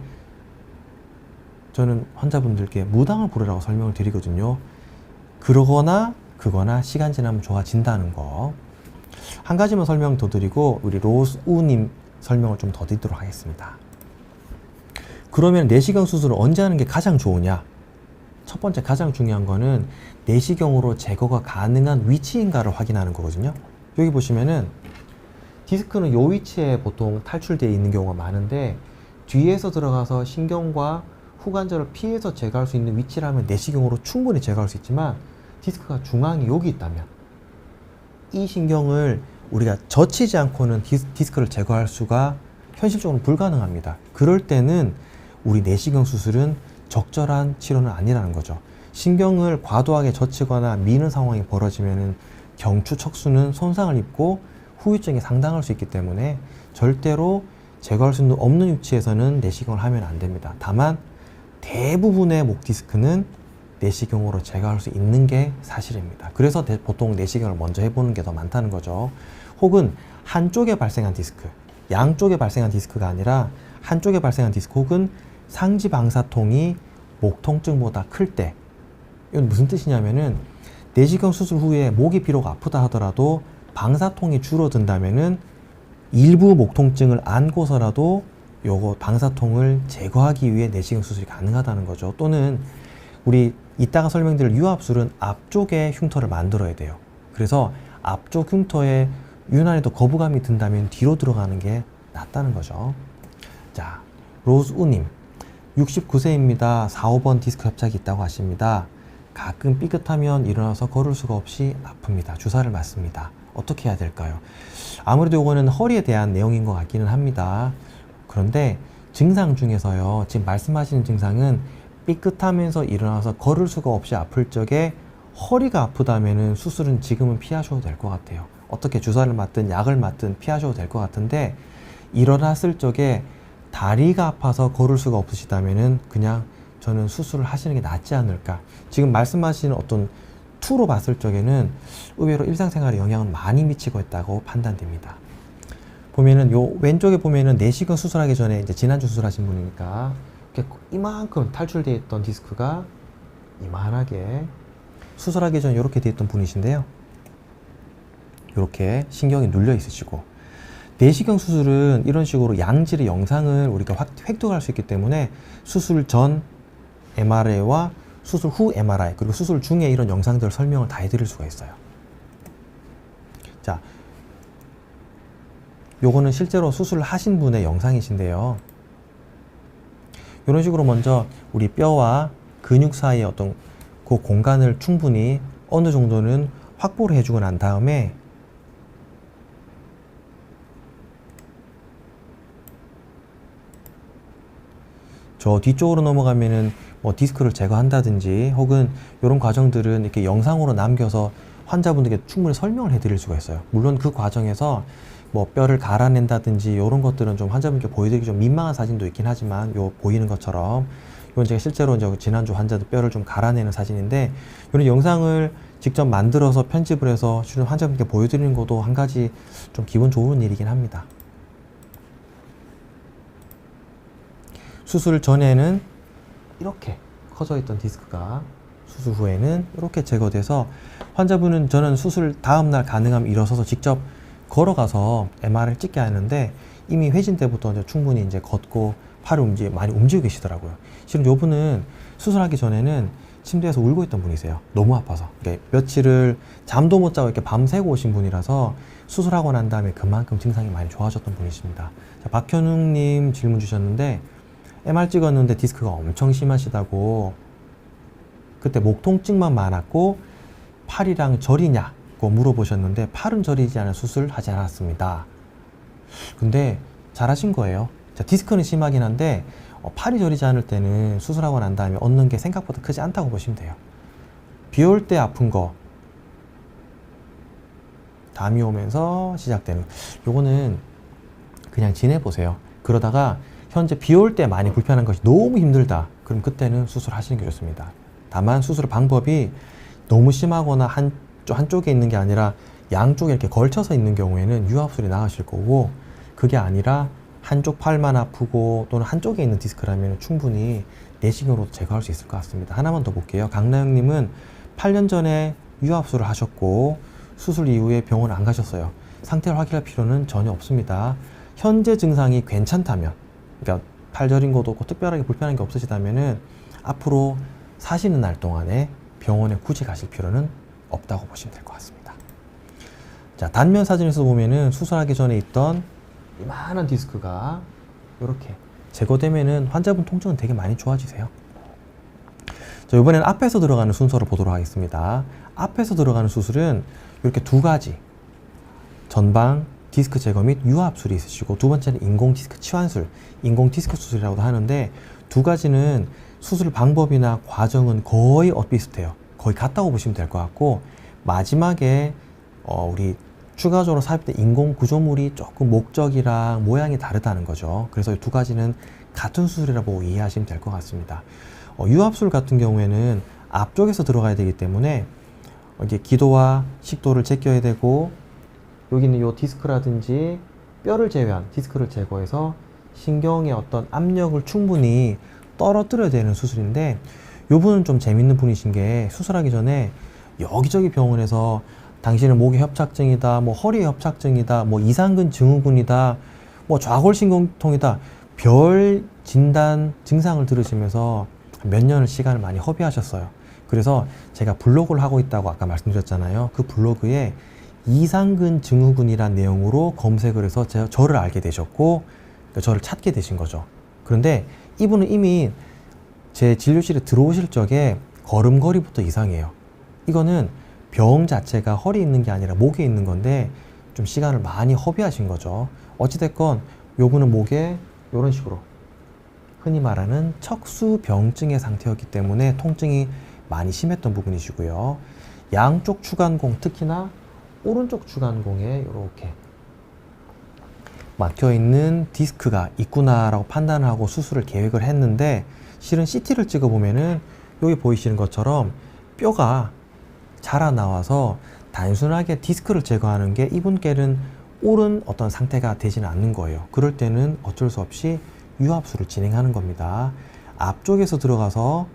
저는 환자분들께 무당을 부르라고 설명을 드리거든요. 그거나 시간 지나면 좋아진다는 거. 한 가지만 설명 더 드리고 우리 로스우님 설명을 좀 더 드리도록 하겠습니다. 그러면 내시경 수술을 언제 하는 게 가장 좋으냐? 첫 번째 가장 중요한 거는 내시경으로 제거가 가능한 위치인가를 확인하는 거거든요. 여기 보시면은 디스크는 이 위치에 보통 탈출되어 있는 경우가 많은데, 뒤에서 들어가서 신경과 후관절을 피해서 제거할 수 있는 위치라면 내시경으로 충분히 제거할 수 있지만, 디스크가 중앙이 여기 있다면 이 신경을 우리가 젖히지 않고는 디스크를 제거할 수가 현실적으로 불가능합니다. 그럴 때는 우리 내시경 수술은 적절한 치료는 아니라는 거죠. 신경을 과도하게 젖히거나 미는 상황이 벌어지면 경추 척수는 손상을 입고 후유증이 상당할 수 있기 때문에 절대로 제거할 수 없는 위치에서는 내시경을 하면 안 됩니다. 다만 대부분의 목 디스크는 내시경으로 제거할 수 있는 게 사실입니다. 그래서 보통 내시경을 먼저 해보는 게 더 많다는 거죠. 혹은 한쪽에 발생한 디스크, 양쪽에 발생한 디스크가 아니라 한쪽에 발생한 디스크 혹은 상지 방사통이 목 통증보다 클 때, 이건 무슨 뜻이냐면은 내시경 수술 후에 목이 비록 아프다 하더라도 방사통이 줄어든다면은 일부 목 통증을 안고서라도 요거 방사통을 제거하기 위해 내시경 수술이 가능하다는 거죠. 또는 우리 이따가 설명드릴 유압술은 앞쪽에 흉터를 만들어야 돼요. 그래서 앞쪽 흉터에 유난히도 거부감이 든다면 뒤로 들어가는 게 낫다는 거죠. 자, 로즈우님 69세입니다. 4, 5번 디스크 협착이 있다고 하십니다. 가끔 삐끗하면 일어나서 걸을 수가 없이 아픕니다. 주사를 맞습니다. 어떻게 해야 될까요? 아무래도 이거는 허리에 대한 내용인 것 같기는 합니다. 그런데 증상 중에서요, 지금 말씀하시는 증상은 삐끗하면서 일어나서 걸을 수가 없이 아플 적에 허리가 아프다면은 수술은 지금은 피하셔도 될 것 같아요. 어떻게 주사를 맞든 약을 맞든 피하셔도 될 것 같은데, 일어났을 적에 다리가 아파서 걸을 수가 없으시다면은 그냥 저는 수술을 하시는 게 낫지 않을까. 지금 말씀하시는 어떤 투로 봤을 적에는 의외로 일상생활에 영향을 많이 미치고 있다고 판단됩니다. 보면은 요 왼쪽에 보면은 내시경 수술하기 전에 이제 지난주 수술하신 분이니까 이렇게 이만큼 탈출되어 있던 디스크가 이만하게 수술하기 전에 이렇게 되어 있던 분이신데요. 이렇게 신경이 눌려 있으시고, 내시경 수술은 이런 식으로 양질의 영상을 우리가 획득할 수 있기 때문에 수술 전 MRI와 수술 후 MRI 그리고 수술 중에 이런 영상들 설명을 다 해드릴 수가 있어요. 자, 요거는 실제로 수술을 하신 분의 영상이신데요. 이런 식으로 먼저 우리 뼈와 근육 사이의 어떤 그 공간을 충분히 어느 정도는 확보를 해주고 난 다음에 저 뒤쪽으로 넘어가면은 뭐 디스크를 제거한다든지 혹은 이런 과정들은 이렇게 영상으로 남겨서 환자분들께 충분히 설명을 해드릴 수가 있어요. 물론 그 과정에서 뭐 뼈를 갈아낸다든지 이런 것들은 좀 환자분께 보여드리기 좀 민망한 사진도 있긴 하지만, 요 보이는 것처럼 이건 제가 실제로 이제 지난주 환자들 뼈를 좀 갈아내는 사진인데, 이런 영상을 직접 만들어서 편집을 해서 실은 환자분께 보여드리는 것도 한 가지 좀 기분 좋은 일이긴 합니다. 수술 전에는 이렇게 커져 있던 디스크가 수술 후에는 이렇게 제거돼서 환자분은, 저는 수술 다음날 가능하면 일어서서 직접 걸어가서 MRI를 찍게 하는데 이미 회진 때부터 이제 충분히 이제 걷고 팔을 많이 움직이고 계시더라고요. 실은 요분은 수술하기 전에는 침대에서 울고 있던 분이세요. 너무 아파서. 그러니까 며칠을 잠도 못 자고 이렇게 밤새고 오신 분이라서 수술하고 난 다음에 그만큼 증상이 많이 좋아졌던 분이십니다. 자, 박현웅님 질문 주셨는데, MR 찍었는데 디스크가 엄청 심하시다고, 그때 목 통증만 많았고 팔이랑 저리냐고 물어보셨는데, 팔은 저리지 않은 수술 하지 않았습니다. 근데 잘하신 거예요. 자, 디스크는 심하긴 한데 팔이 저리지 않을 때는 수술하고 난 다음에 얻는 게 생각보다 크지 않다고 보시면 돼요. 비 올 때 아픈 거, 담이 오면서 시작되는, 요거는 그냥 지내보세요. 그러다가 현재 비 올 때 많이 불편한 것이 너무 힘들다, 그럼 그때는 수술하시는 게 좋습니다. 다만 수술 방법이 너무 심하거나 한쪽에 있는 게 아니라 양쪽에 이렇게 걸쳐서 있는 경우에는 유압술이 나으실 거고, 그게 아니라 한쪽 팔만 아프고 또는 한쪽에 있는 디스크라면 충분히 내시경으로도 제거할 수 있을 것 같습니다. 하나만 더 볼게요. 강나영님은 8년 전에 유압술을 하셨고 수술 이후에 병원 안 가셨어요. 상태를 확인할 필요는 전혀 없습니다. 현재 증상이 괜찮다면, 그러니까 팔 저린 것도 없고 특별하게 불편한 게 없으시다면은 앞으로 사시는 날 동안에 병원에 굳이 가실 필요는 없다고 보시면 될 것 같습니다. 자, 단면 사진에서 보면은 수술하기 전에 있던 이만한 디스크가 이렇게 제거되면은 환자분 통증은 되게 많이 좋아지세요. 자, 이번에는 앞에서 들어가는 순서를 보도록 하겠습니다. 앞에서 들어가는 수술은 이렇게 두 가지, 전방 디스크 제거 및 유압술이 있으시고, 두 번째는 인공 디스크 치환술, 인공 디스크 수술이라고도 하는데, 두 가지는 수술 방법이나 과정은 거의 비슷해요. 거의 같다고 보시면 될 것 같고, 마지막에 우리 추가적으로 삽입된 인공 구조물이 조금 목적이랑 모양이 다르다는 거죠. 그래서 이 두 가지는 같은 수술이라 보고 이해하시면 될 것 같습니다. 유압술 같은 경우에는 앞쪽에서 들어가야 되기 때문에 이게 기도와 식도를 제껴야 되고, 여기는 요 디스크라든지 뼈를 제외한 디스크를 제거해서 신경의 어떤 압력을 충분히 떨어뜨려야 되는 수술인데, 요 분은 좀 재밌는 분이신 게, 수술하기 전에 여기저기 병원에서 당신은 목에 협착증이다, 뭐 허리에 협착증이다, 뭐 이상근 증후군이다, 뭐 좌골신경통이다, 별 진단 증상을 들으시면서 몇 년을 시간을 많이 허비하셨어요. 그래서 제가 블로그를 하고 있다고 아까 말씀드렸잖아요. 그 블로그에 이상근 증후군이란 내용으로 검색을 해서 저를 알게 되셨고, 저를 찾게 되신 거죠. 그런데 이분은 이미 제 진료실에 들어오실 적에 걸음걸이부터 이상해요. 이거는 병 자체가 허리에 있는 게 아니라 목에 있는 건데 좀 시간을 많이 허비하신 거죠. 어찌됐건 요분은 목에 이런 식으로 흔히 말하는 척수병증의 상태였기 때문에 통증이 많이 심했던 부분이시고요. 양쪽 추간공, 특히나 오른쪽 추간공에 이렇게 막혀있는 디스크가 있구나라고 판단을 하고 수술을 계획을 했는데, 실은 CT를 찍어보면은 여기 보이시는 것처럼 뼈가 자라나와서 단순하게 디스크를 제거하는 게 이분께는 옳은 어떤 상태가 되지는 않는 거예요. 그럴 때는 어쩔 수 없이 유압술을 진행하는 겁니다. 앞쪽에서 들어가서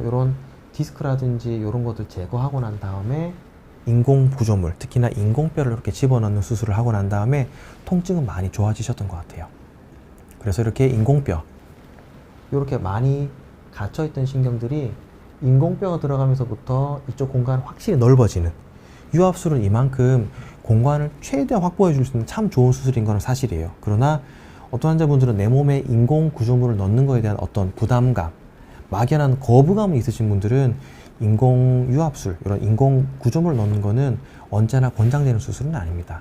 이런 디스크라든지 이런 것들 제거하고 난 다음에 인공 구조물, 특히나 인공뼈를 이렇게 집어넣는 수술을 하고 난 다음에 통증은 많이 좋아지셨던 것 같아요. 그래서 이렇게 인공뼈, 이렇게 많이 갇혀있던 신경들이 인공뼈가 들어가면서부터 이쪽 공간이 확실히 넓어지는, 유압술은 이만큼 공간을 최대한 확보해 줄 수 있는 참 좋은 수술인 건 사실이에요. 그러나 어떤 환자분들은 내 몸에 인공 구조물을 넣는 것에 대한 어떤 부담감, 막연한 거부감이 있으신 분들은 인공 유압술, 이런 인공 구조물을 넣는 거는 언제나 권장되는 수술은 아닙니다.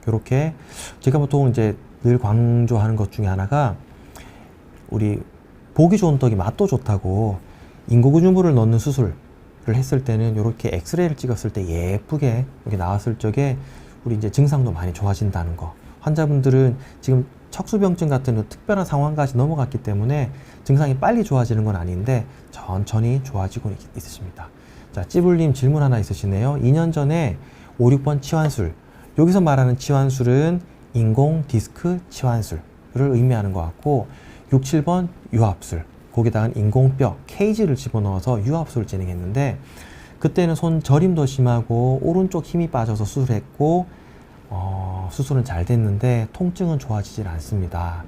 이렇게 제가 보통 이제 늘 강조하는 것 중에 하나가, 우리 보기 좋은 떡이 맛도 좋다고 인공 구조물을 넣는 수술을 했을 때는 이렇게 엑스레이를 찍었을 때 예쁘게 이렇게 나왔을 적에 우리 이제 증상도 많이 좋아진다는 거. 환자분들은 지금 척수병증 같은 특별한 상황까지 넘어갔기 때문에 증상이 빨리 좋아지는 건 아닌데 천천히 좋아지고 있으십니다. 자, 찌불님 질문 하나 있으시네요. 2년 전에 5, 6번 치환술, 여기서 말하는 치환술은 인공 디스크 치환술을 의미하는 것 같고, 6, 7번 유압술, 거기다가 인공뼈, 케이지를 집어넣어서 유압술을 진행했는데, 그때는 손 저림도 심하고 오른쪽 힘이 빠져서 수술했고, 수술은 잘 됐는데 통증은 좋아지질 않습니다.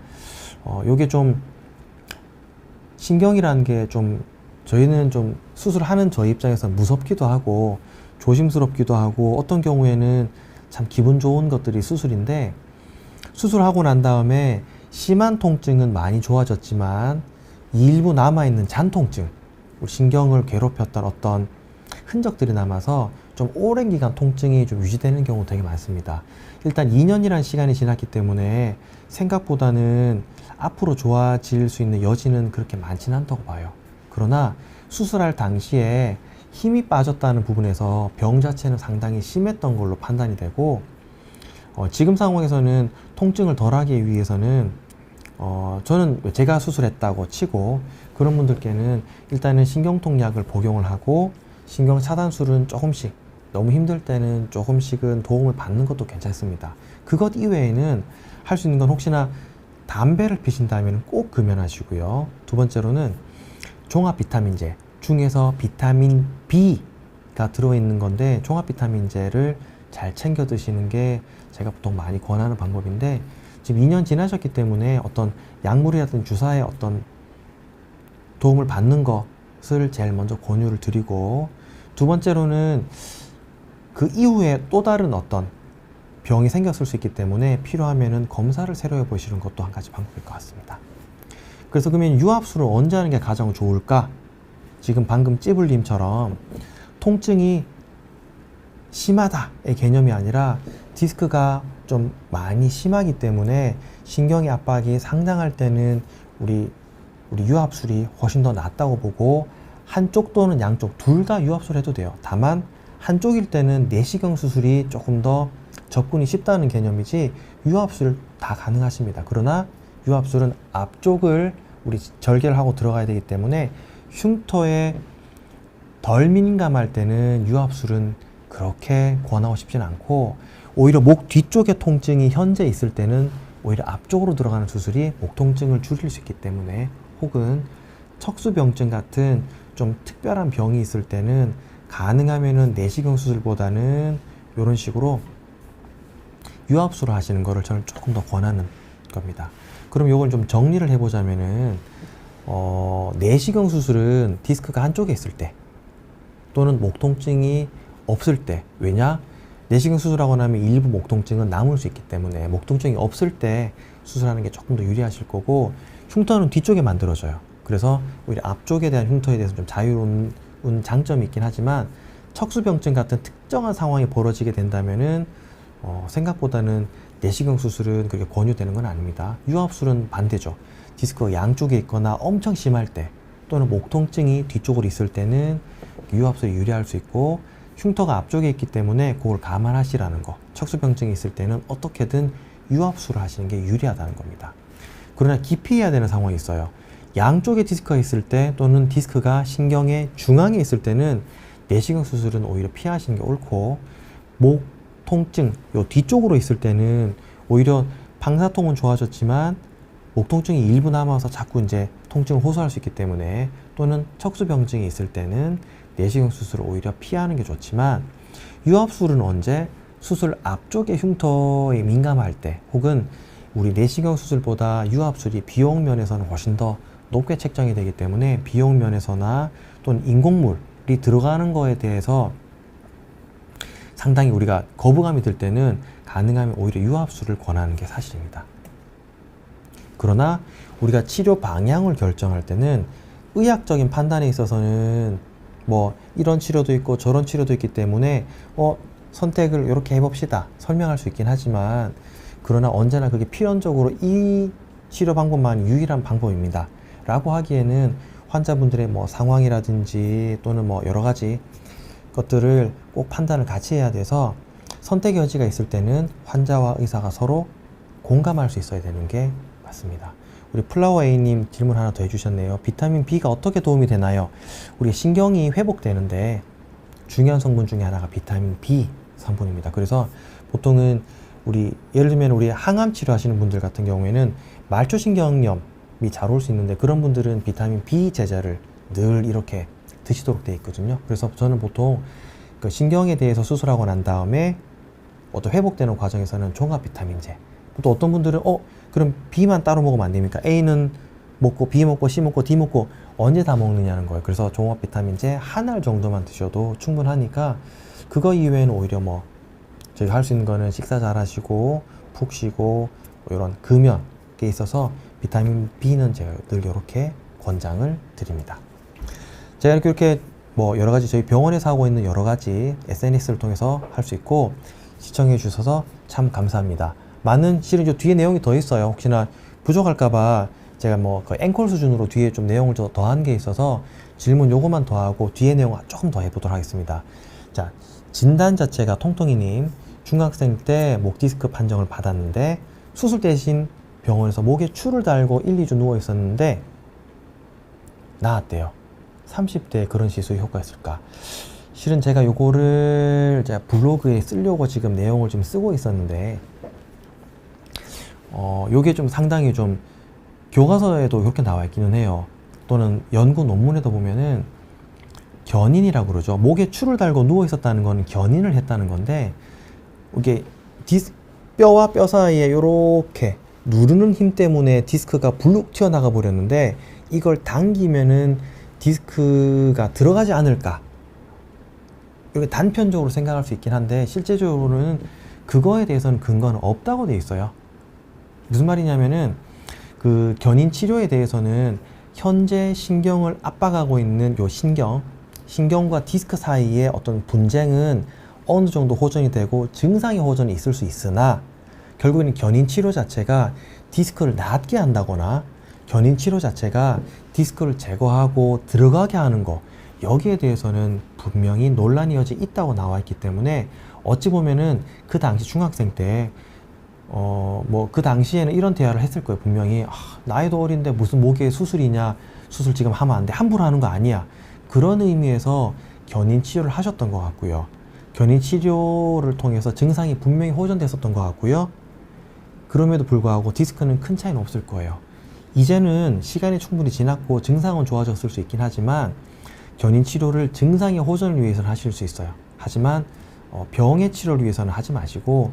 요게 좀 신경이라는 게 좀 저희는 좀 수술하는 저희 입장에서 무섭기도 하고 조심스럽기도 하고, 어떤 경우에는 참 기분 좋은 것들이 수술인데, 수술하고 난 다음에 심한 통증은 많이 좋아졌지만 일부 남아있는 잔통증, 우리 신경을 괴롭혔던 어떤 흔적들이 남아서 좀 오랜 기간 통증이 좀 유지되는 경우 되게 많습니다. 일단 2년이라는 시간이 지났기 때문에 생각보다는 앞으로 좋아질 수 있는 여지는 그렇게 많지는 않다고 봐요. 그러나 수술할 당시에 힘이 빠졌다는 부분에서 병 자체는 상당히 심했던 걸로 판단이 되고, 지금 상황에서는 통증을 덜하기 위해서는 저는 제가 수술했다고 치고, 그런 분들께는 일단은 신경통약을 복용을 하고, 신경 차단술은 조금씩, 너무 힘들 때는 조금씩은 도움을 받는 것도 괜찮습니다. 그것 이외에는 할 수 있는 건, 혹시나 담배를 피신다면 꼭 금연하시고요. 두 번째로는 종합 비타민제 중에서 비타민 B가 들어있는 건데, 종합 비타민제를 잘 챙겨 드시는 게 제가 보통 많이 권하는 방법인데, 지금 2년 지나셨기 때문에 어떤 약물이라든지 주사의 어떤 도움을 받는 것을 제일 먼저 권유를 드리고, 두 번째로는 그 이후에 또 다른 어떤 병이 생겼을 수 있기 때문에 필요하면은 검사를 새로 해보시는 것도 한 가지 방법일 것 같습니다. 그래서 그러면 유압술을 언제 하는 게 가장 좋을까? 지금 방금 찌불님처럼 통증이 심하다의 개념이 아니라 디스크가 좀 많이 심하기 때문에 신경의 압박이 상당할 때는 우리 유압술이 훨씬 더 낫다고 보고, 한쪽 또는 양쪽 둘 다 유압술 해도 돼요. 다만 한쪽일 때는 내시경 수술이 조금 더 접근이 쉽다는 개념이지 유압술 다 가능하십니다. 그러나 유압술은 앞쪽을 우리 절개를 하고 들어가야 되기 때문에 흉터에 덜 민감할 때는 유압술은 그렇게 권하고 싶진 않고, 오히려 목 뒤쪽에 통증이 현재 있을 때는 오히려 앞쪽으로 들어가는 수술이 목 통증을 줄일 수 있기 때문에, 혹은 척수병증 같은 좀 특별한 병이 있을 때는 가능하면은 내시경 수술보다는 이런 식으로 유압술을 하시는 거를 저는 조금 더 권하는 겁니다. 그럼 이걸 좀 정리를 해보자면은 내시경 수술은 디스크가 한쪽에 있을 때 또는 목 통증이 없을 때, 왜냐? 내시경 수술하고 나면 일부 목 통증은 남을 수 있기 때문에 목 통증이 없을 때 수술하는 게 조금 더 유리하실 거고, 흉터는 뒤쪽에 만들어져요. 그래서 오히려 앞쪽에 대한 흉터에 대해서 좀 자유로운 장점이 있긴 하지만, 척수병증 같은 특정한 상황이 벌어지게 된다면은 생각보다는 내시경 수술은 그렇게 권유되는 건 아닙니다. 유압술은 반대죠. 디스크가 양쪽에 있거나 엄청 심할 때 또는 목 통증이 뒤쪽으로 있을 때는 유압술이 유리할 수 있고, 흉터가 앞쪽에 있기 때문에 그걸 감안하시라는 거. 척수병증이 있을 때는 어떻게든 유압술을 하시는 게 유리하다는 겁니다. 그러나 기피해야 되는 상황이 있어요. 양쪽에 디스크가 있을 때 또는 디스크가 신경의 중앙에 있을 때는 내시경 수술은 오히려 피하시는 게 옳고, 목 통증 요 뒤쪽으로 있을 때는 오히려 방사통은 좋아졌지만 목 통증이 일부 남아서 자꾸 이제 통증을 호소할 수 있기 때문에, 또는 척수병증이 있을 때는 내시경 수술을 오히려 피하는 게 좋지만, 유압술은 언제? 수술 앞쪽의 흉터에 민감할 때, 혹은 우리 내시경 수술보다 유압술이 비용 면에서는 훨씬 더 높게 책정이 되기 때문에 비용 면에서나 또는 인공물이 들어가는 거에 대해서 상당히 우리가 거부감이 들 때는 가능하면 오히려 유압술을 권하는 게 사실입니다. 그러나 우리가 치료 방향을 결정할 때는 의학적인 판단에 있어서는 뭐 이런 치료도 있고 저런 치료도 있기 때문에 선택을 이렇게 해봅시다 설명할 수 있긴 하지만, 그러나 언제나 그게 필연적으로 이 치료 방법만 유일한 방법입니다 라고 하기에는 환자분들의 뭐 상황이라든지 또는 뭐 여러 가지 것들을 꼭 판단을 같이 해야 돼서, 선택의 여지가 있을 때는 환자와 의사가 서로 공감할 수 있어야 되는 게 맞습니다. 우리 플라워 A님 질문 하나 더 해주셨네요. 비타민 B가 어떻게 도움이 되나요? 우리 신경이 회복되는데 중요한 성분 중에 하나가 비타민 B 성분입니다. 그래서 보통은 우리 예를 들면 우리 항암 치료하시는 분들 같은 경우에는 말초신경염이 잘 올 수 있는데, 그런 분들은 비타민 B 제제를 늘 이렇게 드시도록 되어 있거든요. 그래서 저는 보통 그 신경에 대해서 수술하고 난 다음에 어떤 회복되는 과정에서는 종합 비타민제, 또 어떤 분들은 그럼 B만 따로 먹으면 안 됩니까? A는 먹고 B 먹고 C 먹고 D 먹고 언제 다 먹느냐는 거예요. 그래서 종합 비타민제 한 알 정도만 드셔도 충분하니까, 그거 이외에는 오히려 뭐 저희가 할 수 있는 거는 식사 잘 하시고 푹 쉬고 이런 금연에 있어서 비타민 B는 제가 늘 이렇게 권장을 드립니다. 제가 이렇게 뭐 여러 가지 저희 병원에서 하고 있는 여러 가지 SNS를 통해서 할 수 있고, 시청해 주셔서 참 감사합니다. 많은 실은 저 뒤에 내용이 더 있어요. 혹시나 부족할까봐 제가 뭐 그 앵콜 수준으로 뒤에 좀 내용을 더한 게 있어서 질문 요거만 더 하고 뒤에 내용 조금 더 해보도록 하겠습니다. 자, 진단 자체가 통통이님 중학생 때 목 디스크 판정을 받았는데 수술 대신 병원에서 목에 추를 달고 1, 2주 누워 있었는데 나았대요. 30대에 그런 시술이 효과가 있을까? 실은 제가 요거를 제가 블로그에 쓰려고 지금 내용을 좀 쓰고 있었는데, 요게 좀 상당히 좀 교과서에도 이렇게 나와 있기는 해요. 또는 연구 논문에도 보면은 견인이라고 그러죠. 목에 추를 달고 누워 있었다는 건 견인을 했다는 건데, 이게 뼈와 뼈 사이에 이렇게 누르는 힘 때문에 디스크가 불룩 튀어나가 버렸는데, 이걸 당기면은 디스크가 들어가지 않을까, 이렇게 단편적으로 생각할 수 있긴 한데 실제적으로는 그거에 대해서는 근거는 없다고 돼 있어요. 무슨 말이냐면은 그 견인 치료에 대해서는 현재 신경을 압박하고 있는 요 신경과 디스크 사이에 어떤 분쟁은 어느 정도 호전이 되고 증상의 호전이 있을 수 있으나, 결국에는 견인 치료 자체가 디스크를 낫게 한다거나 견인 치료 자체가 디스크를 제거하고 들어가게 하는 거, 여기에 대해서는 분명히 논란이 여지 있다고 나와 있기 때문에 어찌 보면은 그 당시 중학생 때 뭐 그 당시에는 이런 대화를 했을 거예요. 분명히 나이도 어린데 무슨 목에 수술이냐, 수술 지금 하면 안 돼, 함부로 하는 거 아니야, 그런 의미에서 견인 치료를 하셨던 것 같고요. 견인 치료를 통해서 증상이 분명히 호전됐었던 것 같고요. 그럼에도 불구하고 디스크는 큰 차이는 없을 거예요. 이제는 시간이 충분히 지났고 증상은 좋아졌을 수 있긴 하지만 견인 치료를 증상의 호전을 위해서는 하실 수 있어요. 하지만 병의 치료를 위해서는 하지 마시고,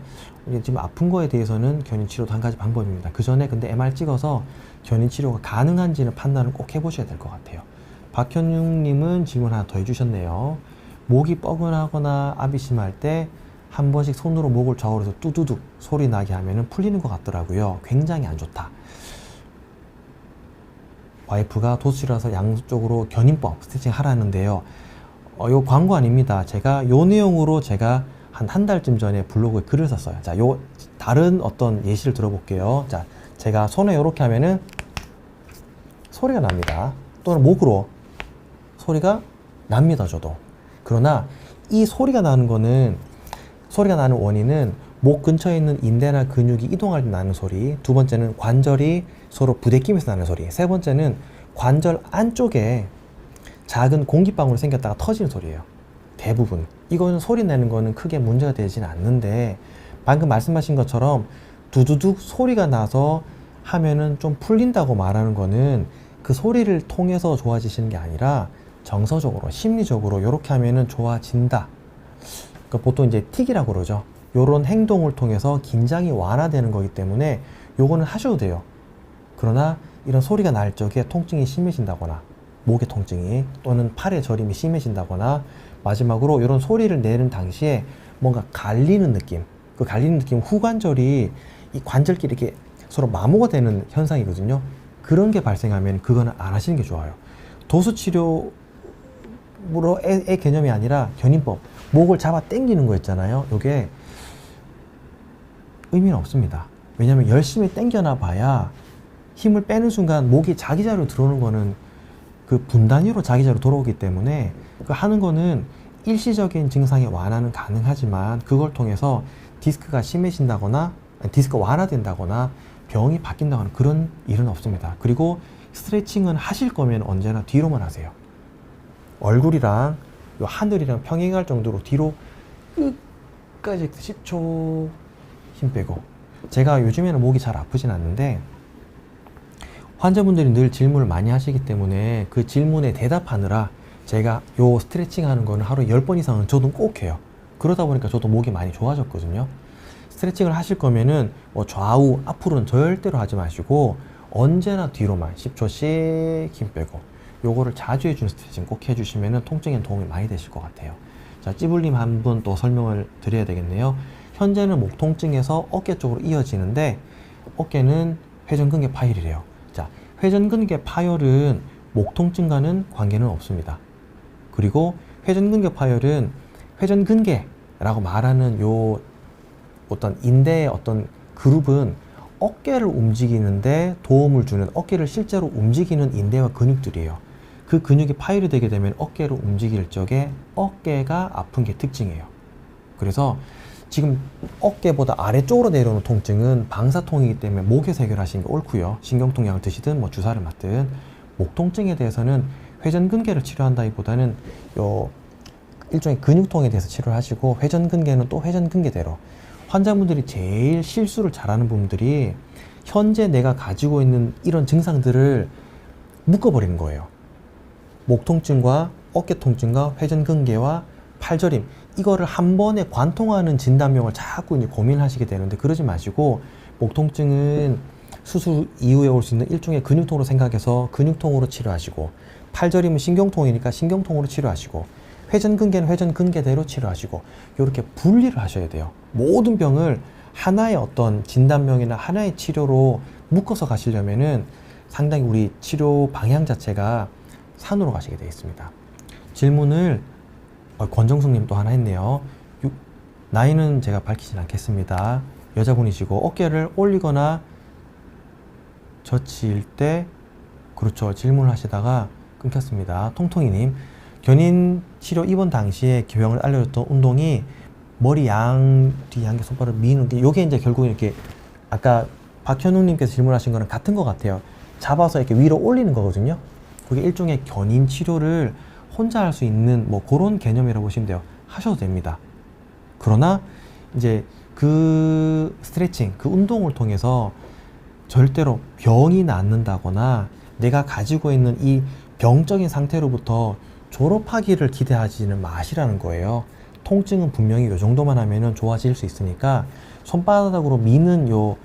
지금 아픈 거에 대해서는 견인 치료도 한 가지 방법입니다. 그 전에 근데 MR 찍어서 견인 치료가 가능한지는 판단을 꼭 해보셔야 될 것 같아요. 박현웅님은 질문 하나 더 해주셨네요. 목이 뻐근하거나 압이 심할 때 한 번씩 손으로 목을 좌우로 해서 뚜두둑 소리 나게 하면 풀리는 것 같더라고요. 굉장히 안 좋다. 와이프가 도수치료라서 양쪽으로 견인법 스트레칭 하라는데요. 요 광고 아닙니다. 제가 요 내용으로 제가 한 달쯤 전에 블로그에 글을 썼어요. 자, 요 다른 어떤 예시를 들어볼게요. 자, 제가 손에 요렇게 하면은 소리가 납니다. 또는 목으로 소리가 납니다, 저도. 그러나 이 소리가 나는 원인은 목 근처에 있는 인대나 근육이 이동할 때 나는 소리, 두 번째는 관절이 서로 부대끼면서 나는 소리, 세 번째는 관절 안쪽에 작은 공기방울이 생겼다가 터지는 소리예요. 대부분. 이거는 소리 내는 거는 크게 문제가 되지는 않는데, 방금 말씀하신 것처럼 두두둑 소리가 나서 하면은 좀 풀린다고 말하는 거는 그 소리를 통해서 좋아지시는 게 아니라 정서적으로, 심리적으로 이렇게 하면은 좋아진다. 그러니까 보통 이제 틱이라고 그러죠. 요런 행동을 통해서 긴장이 완화되는 거기 때문에 요거는 하셔도 돼요. 그러나 이런 소리가 날 적에 통증이 심해진다거나, 목의 통증이 또는 팔의 저림이 심해진다거나, 마지막으로 이런 소리를 내는 당시에 뭔가 갈리는 느낌, 그 갈리는 느낌, 후관절이 이 관절끼리 이렇게 서로 마모가 되는 현상이거든요. 그런 게 발생하면 그거는 안 하시는 게 좋아요. 도수치료로 의 개념이 아니라 견인법, 목을 잡아 당기는 거 있잖아요. 이게 의미는 없습니다. 왜냐하면 열심히 당겨나 봐야 힘을 빼는 순간 목이 자기 자리로 들어오는 거는 그 분단위로 자기 자리로 돌아오기 때문에 그 하는 거는 일시적인 증상의 완화는 가능하지만 그걸 통해서 디스크가 심해진다거나 디스크가 완화된다거나 병이 바뀐다거나 그런 일은 없습니다. 그리고 스트레칭은 하실 거면 언제나 뒤로만 하세요. 얼굴이랑 요 하늘이랑 평행할 정도로 뒤로 끝까지 10초 힘 빼고. 제가 요즘에는 목이 잘 아프진 않는데 환자분들이 늘 질문을 많이 하시기 때문에 그 질문에 대답하느라 제가 요 스트레칭 하는 거는 하루에 10번 이상은 저도 꼭 해요. 그러다 보니까 저도 목이 많이 좋아졌거든요. 스트레칭을 하실 거면은 뭐 좌우 앞으로는 절대로 하지 마시고 언제나 뒤로만 10초씩 힘 빼고, 요거를 자주 해주는 스트레칭 꼭 해주시면은 통증에 도움이 많이 되실 것 같아요. 자, 찌불님 한 분 또 설명을 드려야 되겠네요. 현재는 목 통증에서 어깨 쪽으로 이어지는데 어깨는 회전근개 파열이래요. 자, 회전근개 파열은 목 통증과는 관계는 없습니다. 그리고 회전근개 파열은 회전근개라고 말하는 요 어떤 인대의 어떤 그룹은 어깨를 움직이는데 도움을 주는, 어깨를 실제로 움직이는 인대와 근육들이에요. 그 근육이 파열이 되게 되면 어깨를 움직일 적에 어깨가 아픈 게 특징이에요. 그래서 지금 어깨보다 아래쪽으로 내려오는 통증은 방사통이기 때문에 목에서 해결하시는 게 옳고요. 신경통약을 드시든 뭐 주사를 맞든. 목 통증에 대해서는 회전근개를 치료한다기보다는 요 일종의 근육통에 대해서 치료를 하시고, 회전근개는 또 회전근개대로. 환자분들이 제일 실수를 잘하는 분들이 현재 내가 가지고 있는 이런 증상들을 묶어버리는 거예요. 목 통증과 어깨 통증과 회전근개와 팔저림, 이거를 한 번에 관통하는 진단명을 자꾸 이제 고민하시게 되는데, 그러지 마시고 목 통증은 수술 이후에 올 수 있는 일종의 근육통으로 생각해서 근육통으로 치료하시고, 팔저림은 신경통이니까 신경통으로 치료하시고, 회전근개는 회전근개대로 치료하시고, 이렇게 분리를 하셔야 돼요. 모든 병을 하나의 어떤 진단명이나 하나의 치료로 묶어서 가시려면은 상당히 우리 치료 방향 자체가 산으로 가시게 되어 있습니다. 질문을 권정숙님 또 하나 했네요. 나이는 제가 밝히진 않겠습니다. 여자분이시고 어깨를 올리거나 젖힐 때, 그렇죠, 질문을 하시다가 끊겼습니다. 통통이님, 견인 치료 입원 당시에 기병을 알려줬던 운동이 머리 양 뒤 양개 손바닥을 미는 게 요게 이제 결국은 이렇게 아까 박현웅님께서 질문하신 거는 같은 것 같아요. 잡아서 이렇게 위로 올리는 거거든요. 그게 일종의 견인 치료를 혼자 할 수 있는 뭐 그런 개념이라고 보시면 돼요. 하셔도 됩니다. 그러나 이제 그 스트레칭, 그 운동을 통해서 절대로 병이 낫는다거나 내가 가지고 있는 이 병적인 상태로부터 졸업하기를 기대하지는 마시라는 거예요. 통증은 분명히 요 정도만 하면은 좋아질 수 있으니까 손바닥으로 미는 요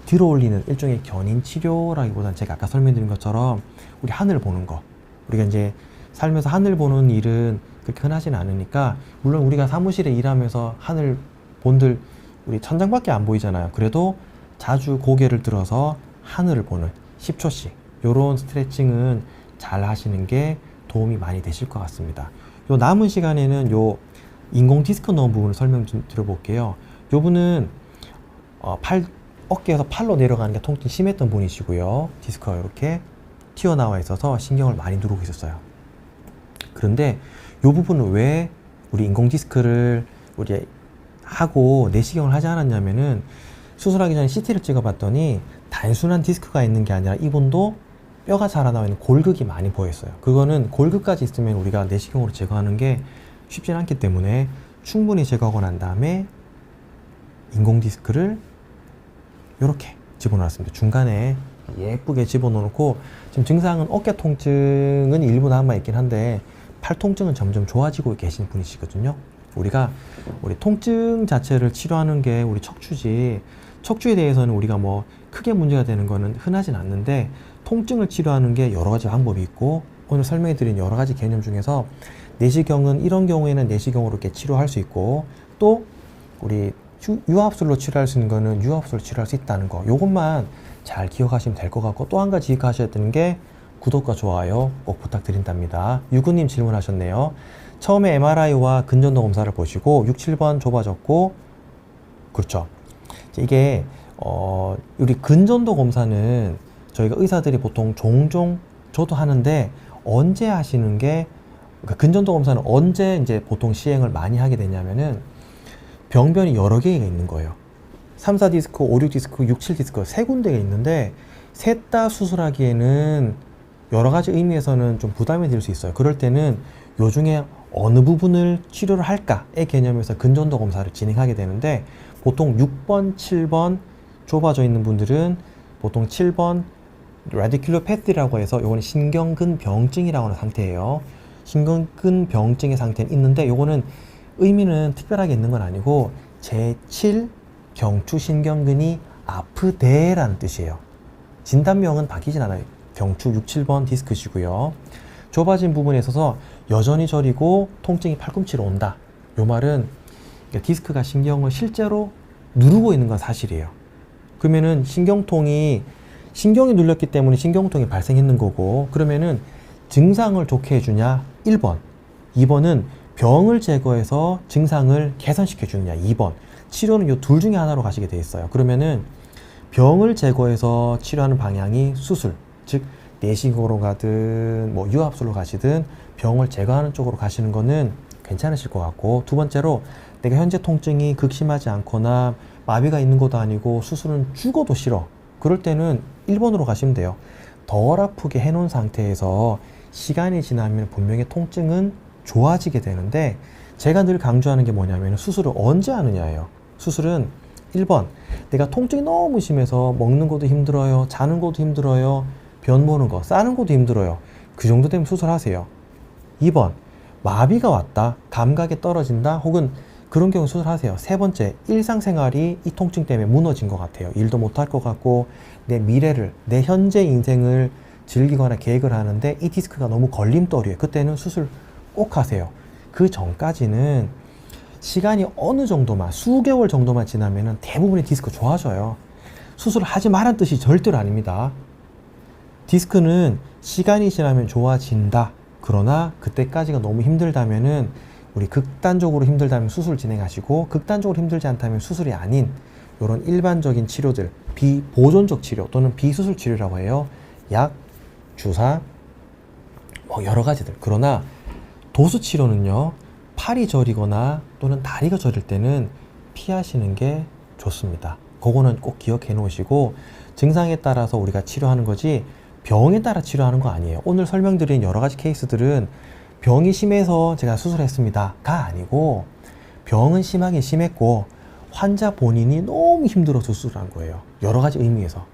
들어 올리는 일종의 견인 치료라기보다는 제가 아까 설명드린 것처럼 우리 하늘 보는 거, 우리가 이제 살면서 하늘 보는 일은 그렇게 흔하진 않으니까, 물론 우리가 사무실에 일하면서 하늘 본들 우리 천장밖에 안 보이잖아요. 그래도 자주 고개를 들어서 하늘을 보는 10초씩 요런 스트레칭은 잘 하시는 게 도움이 많이 되실 것 같습니다. 요 남은 시간에는 요 인공 디스크 넣은 부분을 설명 좀 드려볼게요. 요 분은 어깨에서 팔로 내려가는 게 통증이 심했던 분이시고요. 디스크가 이렇게 튀어나와 있어서 신경을 많이 누르고 있었어요. 그런데 이 부분은 왜 우리 인공 디스크를 우리 하고 내시경을 하지 않았냐면은, 수술하기 전에 CT를 찍어봤더니 단순한 디스크가 있는 게 아니라 이분도 뼈가 자라나와 있는 골극이 많이 보였어요. 그거는 골극까지 있으면 우리가 내시경으로 제거하는 게 쉽지 않기 때문에 충분히 제거하고 난 다음에 인공 디스크를 이렇게 집어넣었습니다. 중간에 예쁘게 집어넣고, 지금 증상은 어깨 통증은 일부 남아있긴 한데 팔 통증은 점점 좋아지고 계신 분이시거든요. 우리 통증 자체를 치료하는 게 우리 척추지, 척추에 대해서는 우리가 뭐 크게 문제가 되는 거는 흔하진 않는데, 통증을 치료하는 게 여러 가지 방법이 있고, 오늘 설명해 드린 여러 가지 개념 중에서 내시경은 이런 경우에는 내시경으로 이렇게 치료할 수 있고, 또 우리 유압술로 치료할 수 있는 거는 유압술로 치료할 수 있다는 거, 요것만 잘 기억하시면 될 것 같고, 또 한 가지 기억하셔야 되는 게 구독과 좋아요 꼭 부탁드린답니다. 유구님 질문하셨네요. 처음에 MRI와 근전도 검사를 보시고 6, 7번 좁아졌고, 그렇죠. 이게 우리 근전도 검사는 저희가 의사들이 보통 종종 저도 하는데, 언제 하시는 게, 그러니까 근전도 검사는 언제 이제 보통 시행을 많이 하게 되냐면은 병변이 여러 개가 있는 거예요. 3, 4 디스크, 5, 6 디스크, 6, 7 디스크 세 군데가 있는데, 셋 다 수술하기에는 여러 가지 의미에서는 좀 부담이 될 수 있어요. 그럴 때는 요 중에 어느 부분을 치료를 할까의 개념에서 근전도 검사를 진행하게 되는데, 보통 6번, 7번 좁아져 있는 분들은 보통 7번 라디큘로패티라고 해서, 요거는 신경근 병증이라고 하는 상태예요. 신경근 병증의 상태는 있는데, 요거는 의미는 특별하게 있는 건 아니고 제7 경추신경근이 아프대라는 뜻이에요. 진단명은 바뀌진 않아요. 경추 6, 7번 디스크시고요. 좁아진 부분에 있어서 여전히 저리고 통증이 팔꿈치로 온다. 요 말은 디스크가 신경을 실제로 누르고 있는 건 사실이에요. 그러면은 신경이 눌렸기 때문에 신경통이 발생했는 거고, 그러면은 증상을 좋게 해주냐 1번, 2번은 병을 제거해서 증상을 개선시켜 주느냐 2번. 치료는 요 둘 중에 하나로 가시게 돼 있어요. 그러면은 병을 제거해서 치료하는 방향이 수술, 즉 내시경으로 가든 뭐 유압술로 가시든 병을 제거하는 쪽으로 가시는 거는 괜찮으실 것 같고, 두 번째로 내가 현재 통증이 극심하지 않거나 마비가 있는 것도 아니고 수술은 죽어도 싫어, 그럴 때는 1번으로 가시면 돼요. 덜 아프게 해놓은 상태에서 시간이 지나면 분명히 통증은 좋아지게 되는데, 제가 늘 강조하는 게 뭐냐면 수술을 언제 하느냐예요. 수술은 1번, 내가 통증이 너무 심해서 먹는 것도 힘들어요, 자는 것도 힘들어요, 변 보는 거, 싸는 것도 힘들어요, 그 정도 되면 수술하세요. 2번, 마비가 왔다, 감각이 떨어진다, 혹은 그런 경우 수술하세요. 세 번째, 일상생활이 이 통증 때문에 무너진 것 같아요. 일도 못할 것 같고 내 미래를, 내 현재 인생을 즐기거나 계획을 하는데 이 디스크가 너무 걸림돌이에요. 그때는 수술 꼭 하세요. 그 전까지는 시간이 어느 정도만, 수개월 정도만 지나면은 대부분의 디스크 좋아져요. 수술을 하지 말란 뜻이 절대로 아닙니다. 디스크는 시간이 지나면 좋아진다. 그러나 그때까지가 너무 힘들다면은, 우리 극단적으로 힘들다면 수술 진행하시고, 극단적으로 힘들지 않다면 수술이 아닌 이런 일반적인 치료들, 비보존적 치료 또는 비수술 치료라고 해요. 약, 주사, 뭐 여러 가지들. 그러나 도수 치료는요, 팔이 저리거나 또는 다리가 저릴 때는 피하시는 게 좋습니다. 그거는 꼭 기억해 놓으시고, 증상에 따라서 우리가 치료하는 거지 병에 따라 치료하는 거 아니에요. 오늘 설명드린 여러 가지 케이스들은 병이 심해서 제가 수술했습니다가 아니고, 병은 심하게 심했고 환자 본인이 너무 힘들어서 수술한 거예요. 여러 가지 의미에서.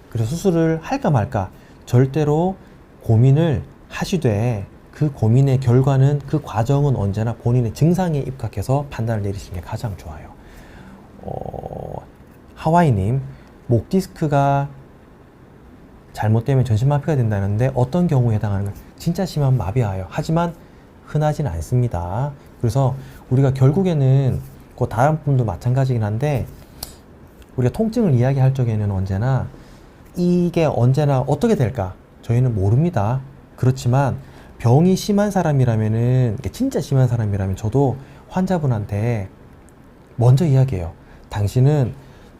그래서 수술을 할까 말까 절대로 고민을 하시되, 그 고민의 결과는, 그 과정은 언제나 본인의 증상에 입각해서 판단을 내리시는 게 가장 좋아요. 하와이님, 목 디스크가 잘못되면 전신마비가 된다는데 어떤 경우에 해당하는 건 진짜 심한 마비와요. 하지만 흔하진 않습니다. 그래서 우리가 결국에는 그 다른 분도 마찬가지긴 한데, 우리가 통증을 이야기할 적에는 언제나 이게 언제나 어떻게 될까 저희는 모릅니다. 그렇지만 병이 심한 사람이라면은, 진짜 심한 사람이라면 저도 환자분한테 먼저 이야기해요. 당신은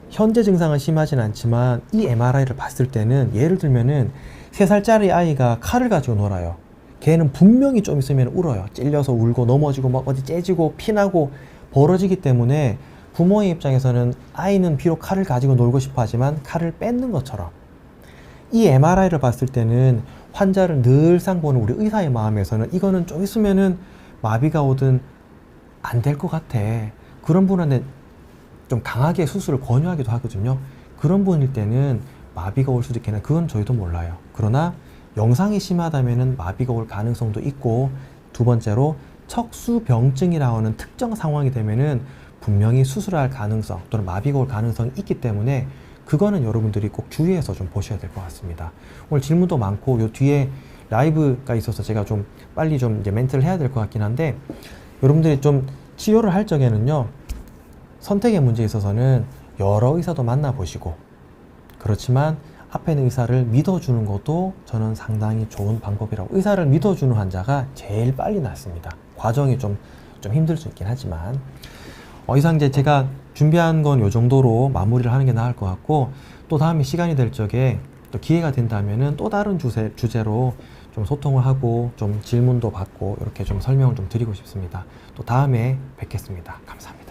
현재 증상은 심하진 않지만 이 MRI를 봤을 때는, 예를 들면은 3살짜리 아이가 칼을 가지고 놀아요. 걔는 분명히 좀 있으면 울어요. 찔려서 울고 넘어지고 막 어디 째지고 피나고 벌어지기 때문에, 부모의 입장에서는 아이는 비록 칼을 가지고 놀고 싶어 하지만 칼을 뺏는 것처럼, 이 MRI를 봤을 때는 환자를 늘상 보는 우리 의사의 마음에서는 이거는 좀 있으면은 마비가 오든 안 될 것 같아. 그런 분한테 좀 강하게 수술을 권유하기도 하거든요. 그런 분일 때는 마비가 올 수도 있겠네. 그건 저희도 몰라요. 그러나 영상이 심하다면은 마비가 올 가능성도 있고, 두 번째로 척수병증이라고 하는 특정 상황이 되면은 분명히 수술할 가능성 또는 마비가 올 가능성이 있기 때문에, 그거는 여러분들이 꼭 주의해서 좀 보셔야 될 것 같습니다. 오늘 질문도 많고 요 뒤에 라이브가 있어서 제가 좀 빨리 좀 이제 멘트를 해야 될 것 같긴 한데, 여러분들이 좀 치료를 할 적에는요, 선택의 문제에 있어서는 여러 의사도 만나보시고, 그렇지만 앞에 있는 의사를 믿어주는 것도 저는 상당히 좋은 방법이라고. 의사를 믿어주는 환자가 제일 빨리 낫습니다. 과정이 좀 힘들 수 있긴 하지만, 이상 이제 제가 준비한 건 요 정도로 마무리를 하는 게 나을 것 같고, 또 다음에 시간이 될 적에 또 기회가 된다면은 또 다른 주제로 좀 소통을 하고 좀 질문도 받고 이렇게 좀 설명을 좀 드리고 싶습니다. 또 다음에 뵙겠습니다. 감사합니다.